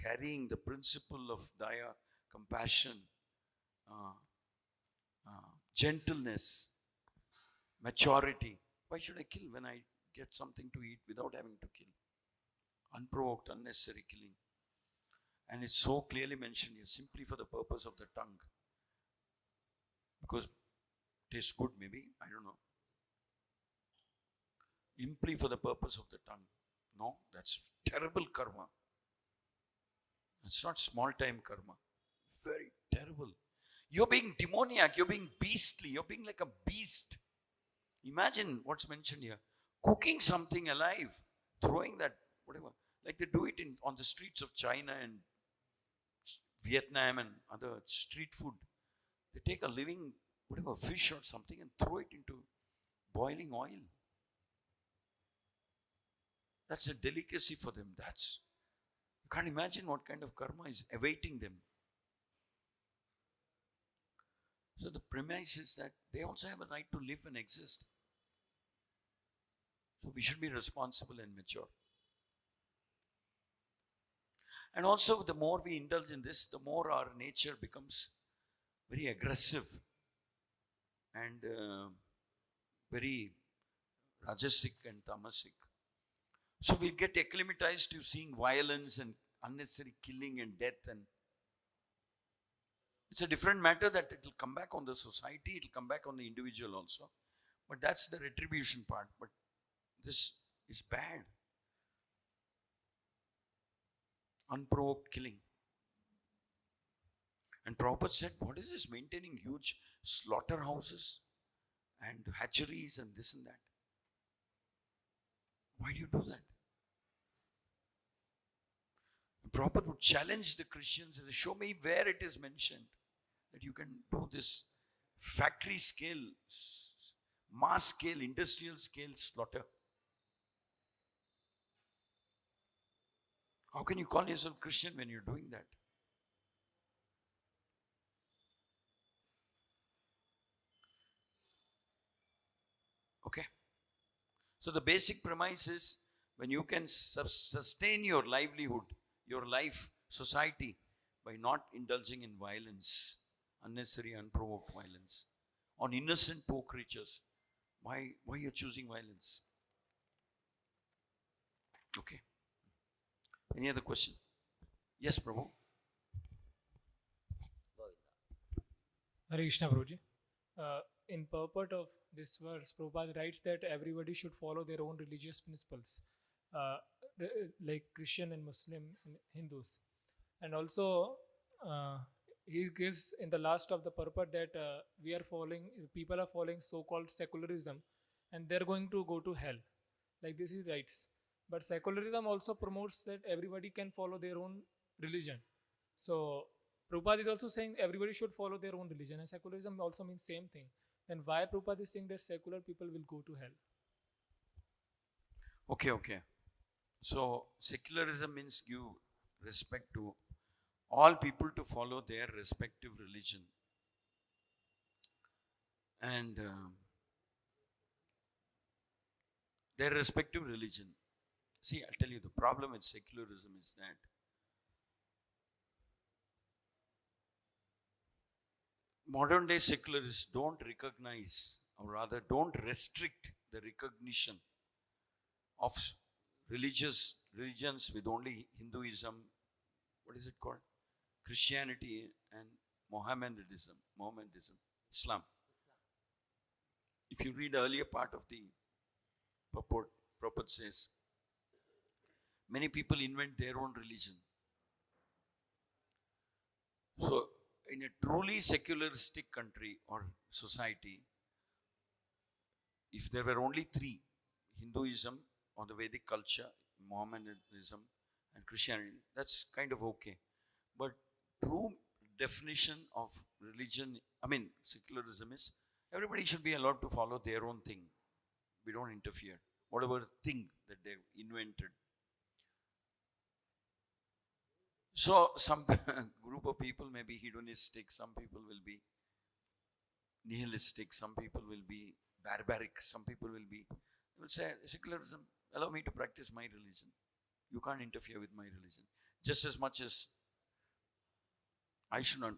carrying the principle of daya, compassion, gentleness, maturity. Why should I kill when I get something to eat without having to kill? Unprovoked, unnecessary killing. And it's so clearly mentioned here, simply for the purpose of the tongue. Because it tastes good maybe, I don't know. Simply for the purpose of the tongue. No, that's terrible karma. It's not small time karma. Very terrible. You're being demoniac, you're being beastly, you're being like a beast. Imagine what's mentioned here. Cooking something alive, throwing that, whatever. Like they do it on the streets of China and Vietnam and other street food. They take a living, whatever, fish or something and throw it into boiling oil. That's a delicacy for them. You can't imagine what kind of karma is awaiting them. So the premise is that they also have a right to live and exist. So we should be responsible and mature. And also, the more we indulge in this, the more our nature becomes very aggressive and very rajasic and tamasic. So we get acclimatized to seeing violence and unnecessary killing and death. And it's a different matter that it will come back on the society, it will come back on the individual also. But that's the retribution part. But this is bad. Unprovoked killing. And Prabhupada said, what is this maintaining huge slaughterhouses and hatcheries and this and that? Why do you do that? And Prabhupada would challenge the Christians and say, show me where it is mentioned that you can do this factory scale, mass scale, industrial scale slaughter. How can you call yourself Christian when you're doing that? Okay. So the basic premise is when you can sustain your livelihood, your life, society, by not indulging in violence, unnecessary, unprovoked violence, on innocent poor creatures. Why you're choosing violence? Okay. Any other question? Yes, Prabhu. Hare Krishna, Prabhuji. In purport of this verse, Prabhupada writes that everybody should follow their own religious principles, like Christian and Muslim and Hindus. And also, he gives in the last of the purport that people are following so-called secularism, and they're going to go to hell. Like this he writes. But secularism also promotes that everybody can follow their own religion. So Prabhupada is also saying everybody should follow their own religion, and secularism also means same thing. Then why Prabhupada is saying that secular people will go to hell? Okay. So secularism means give respect to all people to follow their respective religion. And their respective religion. See, I'll tell you, the problem with secularism is that modern day secularists don't recognize, or rather don't restrict the recognition of religions with only Hinduism, what is it called? Christianity and Mohammedanism, Islam. If you read the earlier part of the purport, Prabhupada says, many people invent their own religion. So, in a truly secularistic country or society, if there were only three, Hinduism or the Vedic culture, Mohammedanism and Christianity, that's kind of okay. But true definition of religion, secularism is everybody should be allowed to follow their own thing. We don't interfere. Whatever thing that they invented. So some group of people may be hedonistic, some people will be nihilistic, some people will be barbaric, some people will say, secularism, allow me to practice my religion. You can't interfere with my religion. Just as much as I should not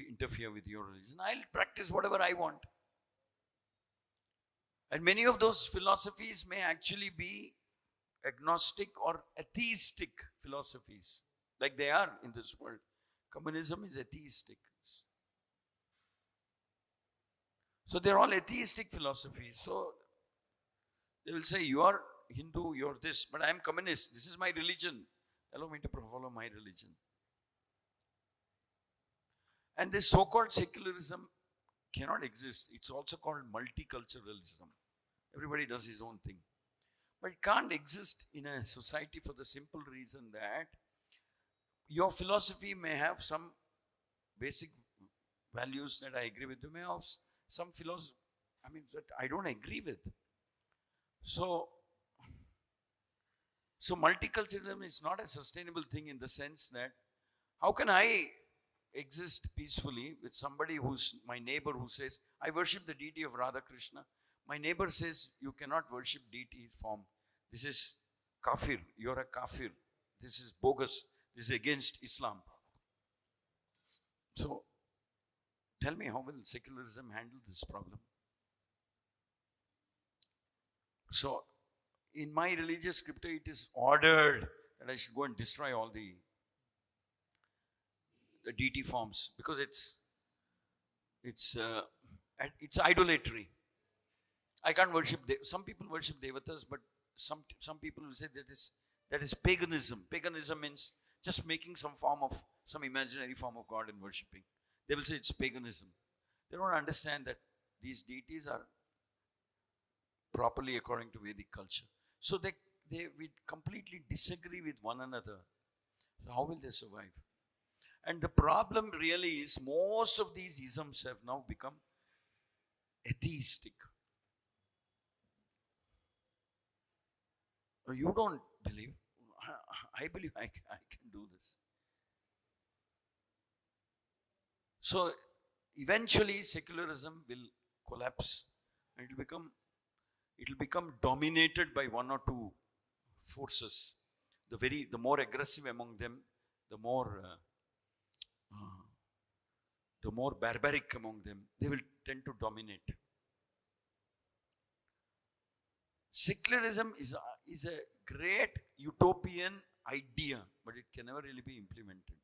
interfere with your religion. I'll practice whatever I want. And many of those philosophies may actually be agnostic or atheistic philosophies, like they are in this world. Communism is atheistic. So they're all atheistic philosophies. So they will say, you are Hindu, you're this, but I am communist. This is my religion. Allow me to follow my religion. And this so-called secularism cannot exist. It's also called multiculturalism. Everybody does his own thing. But it can't exist in a society for the simple reason that your philosophy may have some basic values that I agree with. You may have some philosophy, that I don't agree with. So multiculturalism is not a sustainable thing in the sense that how can I exist peacefully with somebody who's my neighbor who says, I worship the deity of Radha Krishna. My neighbor says, you cannot worship deity form. This is kafir. You're a kafir. This is bogus. This is against Islam. So, tell me, how will secularism handle this problem? So, in my religious scripture, it is ordered that I should go and destroy all the deity forms because it's idolatry. I can't worship. Some people worship devatas, but some people will say that is paganism. Paganism means just making some imaginary form of God and worshipping. They will say it's paganism. They don't understand that these deities are properly according to Vedic culture. So we completely disagree with one another. So how will they survive? And the problem really is most of these isms have now become atheistic. You don't believe. I believe I can do this. So eventually secularism will collapse and it will become dominated by one or two forces. The more aggressive among them, the more barbaric among them, they will tend to dominate. Secularism is a great utopian idea, but it can never really be implemented.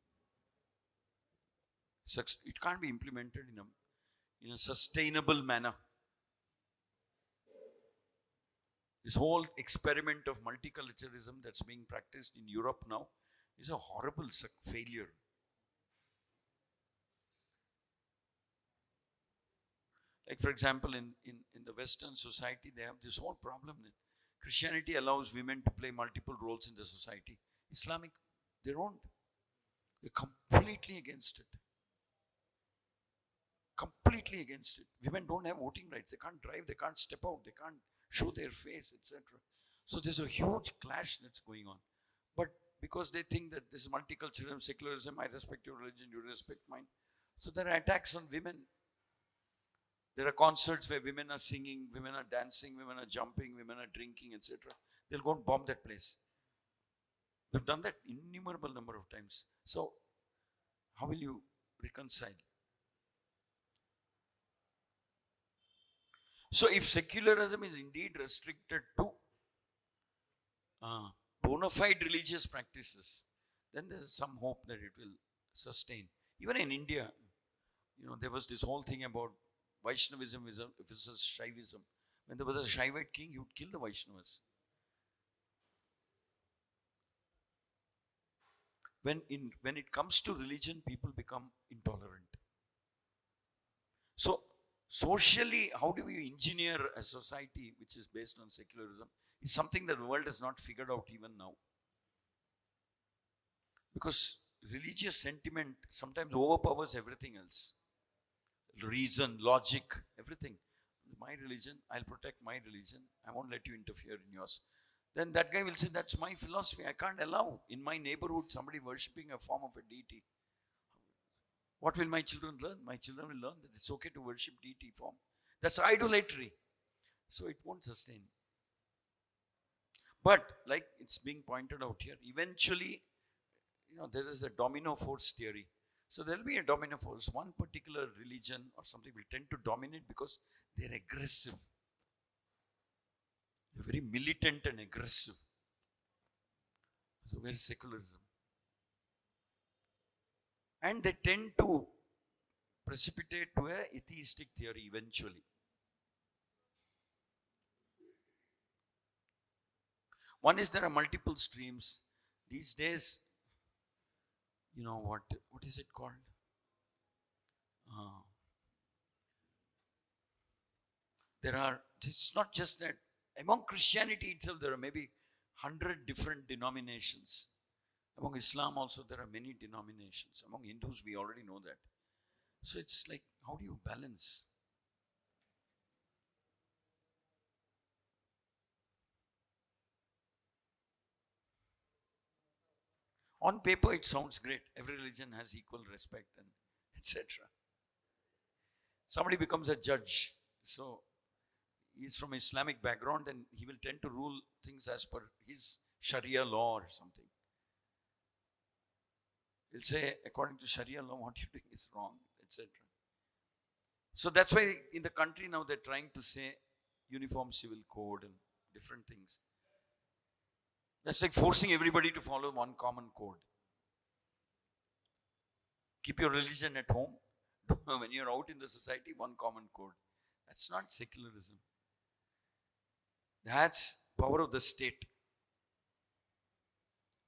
It can't be implemented in a sustainable manner. This whole experiment of multiculturalism that's being practiced in Europe now is a horrible failure. Like, for example, in the Western society, they have this whole problem that Christianity allows women to play multiple roles in the society. Islamic, they don't. They're completely against it. Completely against it. Women don't have voting rights. They can't drive. They can't step out. They can't show their face, etc. So there's a huge clash that's going on. But because they think that this is multiculturalism, secularism, I respect your religion, you respect mine. So there are attacks on women. There are concerts where women are singing, women are dancing, women are jumping, women are drinking, etc. They'll go and bomb that place. They've done that innumerable number of times. So how will you reconcile? So if secularism is indeed restricted to bona fide religious practices, then there is some hope that it will sustain. Even in India, there was this whole thing about Vaishnavism versus Shaivism. When there was a Shaivite king, he would kill the Vaishnavas. When it comes to religion, people become intolerant. So socially, how do you engineer a society which is based on secularism? Is something that the world has not figured out even now. Because religious sentiment sometimes overpowers everything else. Reason, logic, everything. My religion, I'll protect my religion. I won't let you interfere in yours. Then that guy will say, that's my philosophy. I can't allow in my neighborhood somebody worshipping a form of a deity. What will my children learn? My children will learn that it's okay to worship deity form. That's idolatry. So it won't sustain. But like it's being pointed out here, eventually, there is a domino force theory. So there will be a domino force. One particular religion or something will tend to dominate because they're aggressive. They're very militant and aggressive. So where is secularism? And they tend to precipitate to an atheistic theory eventually. One is there are multiple streams. These days, what is it called? It's not just that Among Christianity itself, there are maybe 100 different denominations. Among Islam also, there are many denominations. Among Hindus, we already know that. So it's like, how do you balance? On paper, it sounds great. Every religion has equal respect and etc. Somebody becomes a judge. So he's from Islamic background and he will tend to rule things as per his Sharia law or something. He'll say, according to Sharia law, what you're doing is wrong, etc. So that's why in the country now they're trying to say uniform civil code and different things. That's like forcing everybody to follow one common code. Keep your religion at home. When you're out in the society, one common code. That's not secularism. That's power of the state.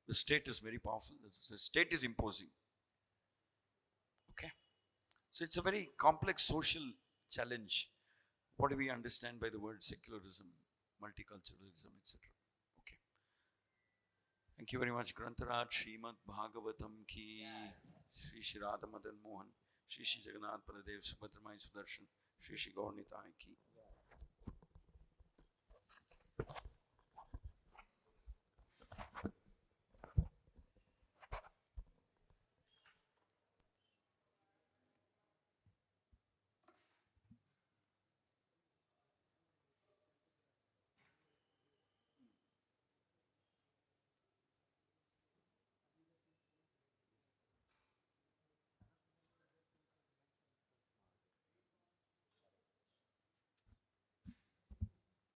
The state is very powerful. The state is imposing. Okay. So it's a very complex social challenge. What do we understand by the word secularism, multiculturalism, etc.? Okay. Thank you very much. Grantaraj Srimad Bhagavatam ki Sri Shri Radha Madan Mohan Shri Shri Jagannath Baladev Subhadramai Sudarshan Shri Shri Gaurnitai ki